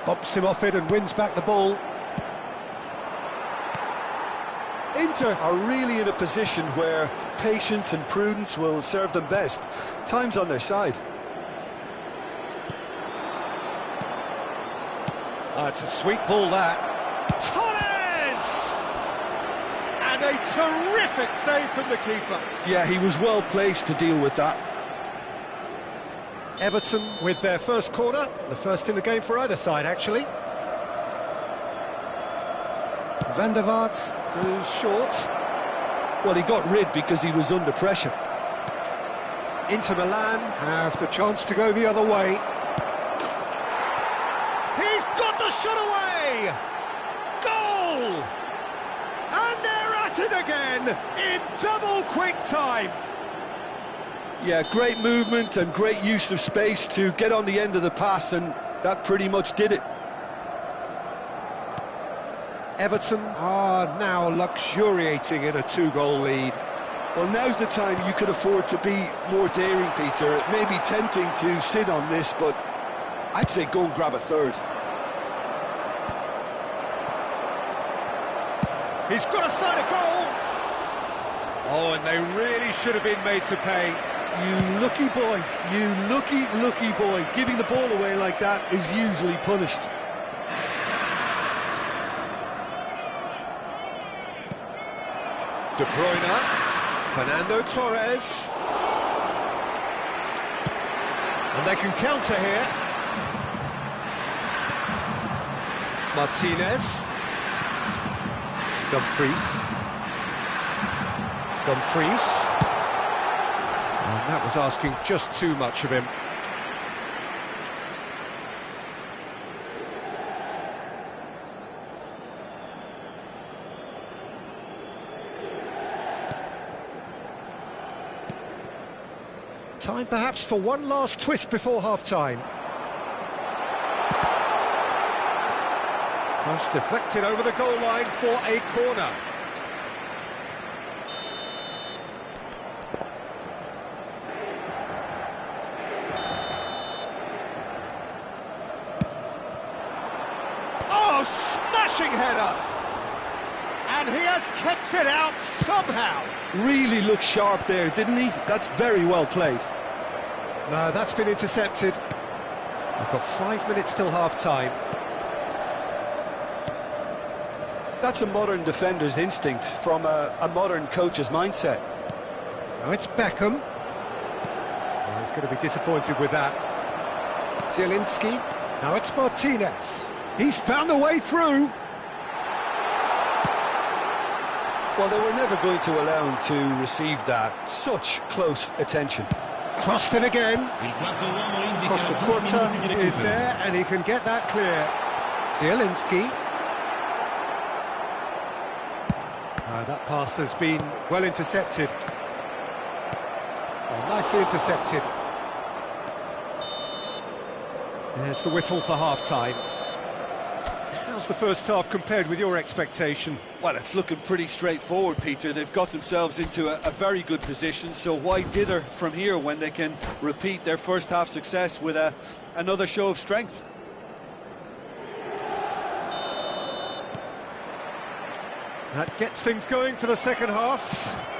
Bumps him off it and wins back the ball. Inter are really in a position where patience and prudence will serve them best. Time's on their side. It's a sweet ball, that. Torres! And a terrific save from the keeper. Yeah, he was well placed to deal with that. Everton with their first corner, the first in the game for either side, actually. Van der Vaart goes short. Well, he got rid because he was under pressure. Inter Milan have the chance to go the other way. He's got the shot away! Goal! And they're at it again in double quick time. Yeah, great movement and great use of space to get on the end of the pass, and that pretty much did it. Everton are now luxuriating in a two-goal lead. Well, now's the time you could afford to be more daring, Peter. It may be tempting to sit on this, but I'd say go and grab a third. He's got a side of goal! Oh, and they really should have been made to pay. You lucky boy, you lucky boy. Giving the ball away like that is usually punished. De Bruyne, Fernando Torres. And they can counter here. Martinez. Dumfries. And that was asking just too much of him. Time perhaps for one last twist before half-time. Cross deflected over the goal line for a corner. Oh, smashing header! And he has kept it out somehow. Really looked sharp there, didn't he? That's very well played. No, that's been intercepted. We've got 5 minutes till half-time. That's a modern defender's instinct from a modern coach's mindset. Now it's Beckham. Oh, he's going to be disappointed with that. Zielinski. Now it's Martinez. He's found a way through. Well, they were never going to allow him to receive that. Such close attention. Crossed in again. Costa Curta is there, and he can get that clear. Zielinski. That pass has been well intercepted. Well, nicely intercepted. There's the whistle for half-time. How's the first half compared with your expectation? Well, it's looking pretty straightforward, Peter. They've got themselves into a very good position, so why dither from here when they can repeat their first half success with another show of strength? That gets things going for the second half.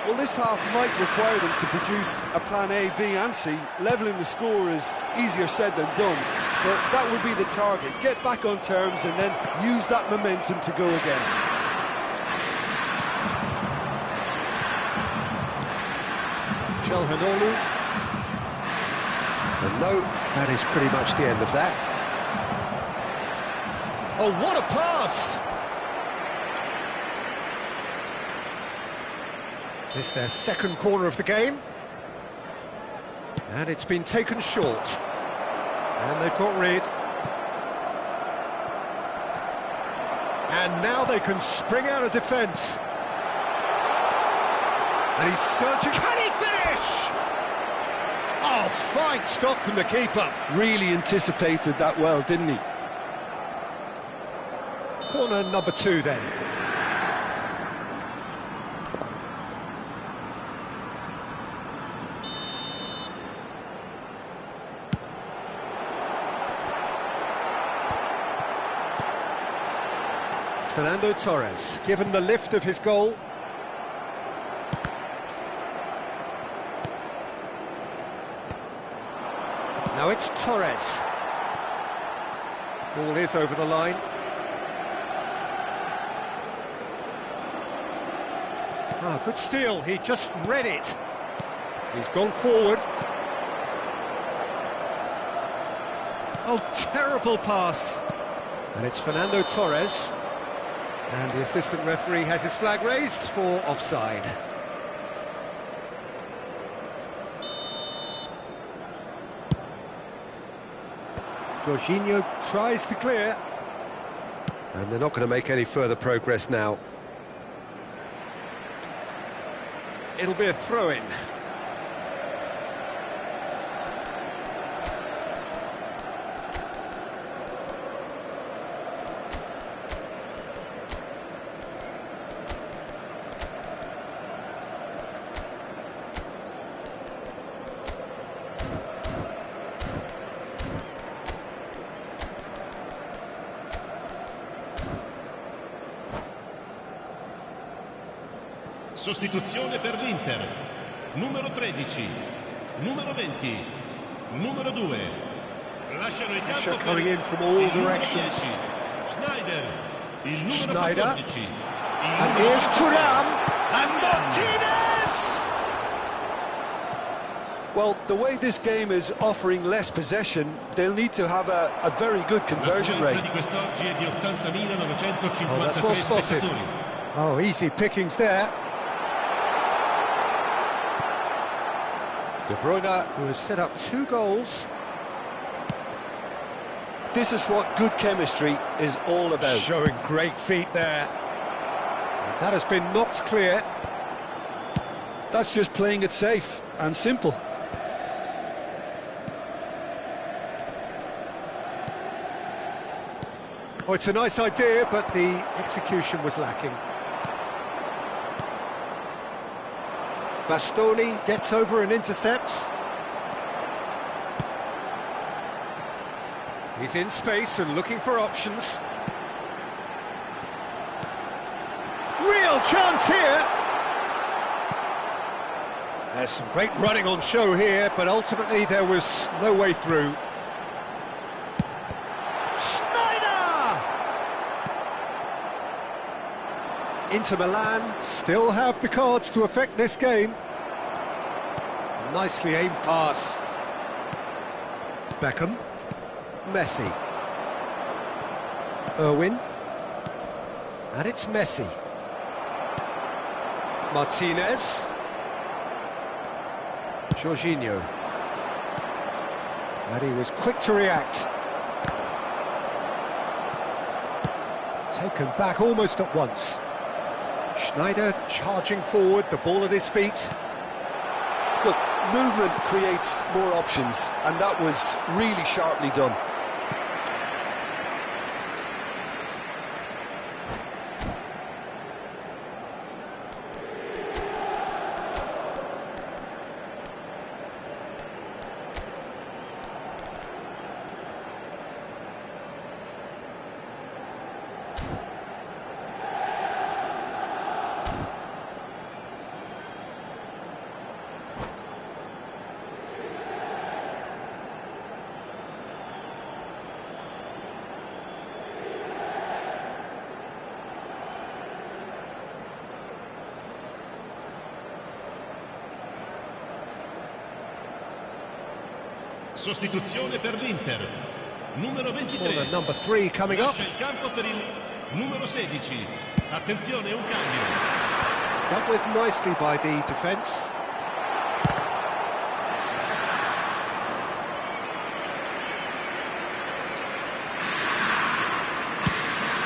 Well, this half might require them to produce a plan A, B and C. Levelling the score is easier said than done, but that would be the target. Get back on terms and then use that momentum to go again. Calon. And no, that is pretty much the end of that. Oh, what a pass! This is their second corner of the game. And it's been taken short. And they've got rid. And now they can spring out of defence. And he's searching. Can he finish? Oh, fine stop from the keeper. Really anticipated that well, didn't he? Corner number 2 then. Fernando Torres, given the lift of his goal. Now it's Torres. Ball is over the line. Ah, good steal, he just read it. He's gone forward. Oh, terrible pass. And it's Fernando Torres. And the assistant referee has his flag raised for offside. Jorginho tries to clear. And they're not going to make any further progress now. It'll be a throw-in. Sostituzione per l'Inter. Numero 13, numero 20, numero 2. Lasciano il campo coming in from all directions. Schneider, il numero Schneider. 14. And here's Thuram. And Martinez! Well, the way this game is offering less possession, they'll need to have a very good conversion rate. Di quest'oggi è di 80.953 Oh, that's well spotted. spettatori. Oh, easy pickings there. De Bruyne, who has set up 2 goals. This is what good chemistry is all about. Showing great feet there. And that has been knocked clear. That's just playing it safe and simple. Oh, it's a nice idea, but the execution was lacking. Bastoni gets over and intercepts. He's in space and looking for options. Real chance here. There's some great running on show here, but ultimately there was no way through. Inter Milan still have the cards to affect this game. Nicely aimed pass. Beckham. Messi. Irwin. And it's Messi. Martinez. Jorginho. And he was quick to react. Taken back almost at once. Schneider charging forward, the ball at his feet. Look, movement creates more options, and that was really sharply done. Sostituzione per l'Inter. Numero 23. Corner number 3 coming up. Lascia il campo per il numero 16. Attenzione, un cambio. Dealt with nicely by the defence.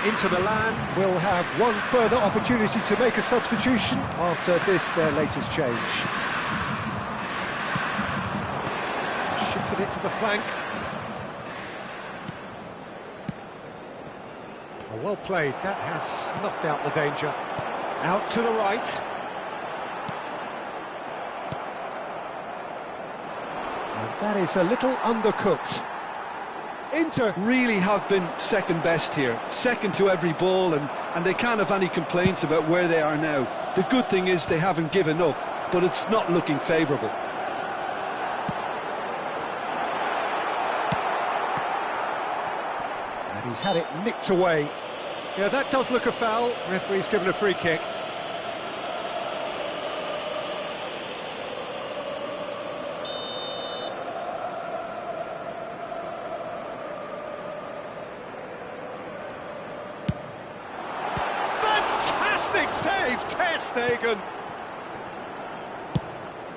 Inter Milan will have one further opportunity to make a substitution after this, their latest change. Shifted it to the flank. Oh, well played, that has snuffed out the danger. Out to the right. And that is a little undercooked. Inter really have been second best here, second to every ball, and they can't have any complaints about where they are now. The good thing is they haven't given up, but it's not looking favourable. And he's had it nicked away. Yeah, that does look a foul. Referee's given a free kick. Save, Ter Stegen.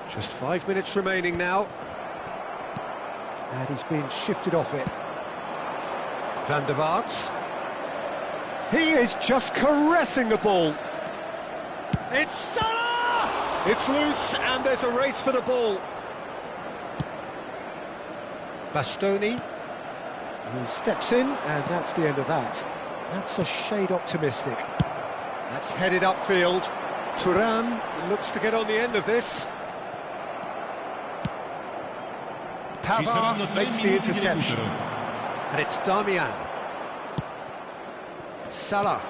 Just 5 minutes remaining now. And he's been shifted off it. Van der Vaart. He is just caressing the ball. It's Salah! It's loose and there's a race for the ball. Bastoni. He steps in and that's the end of that. That's a shade optimistic. That's headed upfield. Thuram looks to get on the end of this. Pavard makes the interception. And it's Darmian. Salah.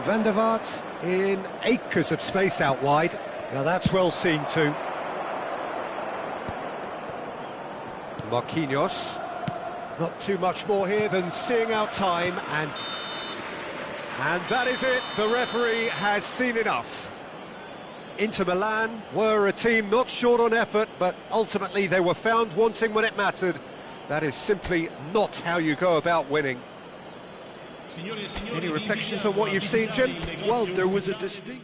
Van der Vaart in acres of space out wide. Now that's well seen too. Marquinhos. Not too much more here than seeing out time, and that is it. The referee has seen enough. Inter Milan were a team not short on effort, but ultimately they were found wanting when it mattered. That is simply not how you go about winning. Any reflections on what you've seen, Jim? Well, there was a distinct...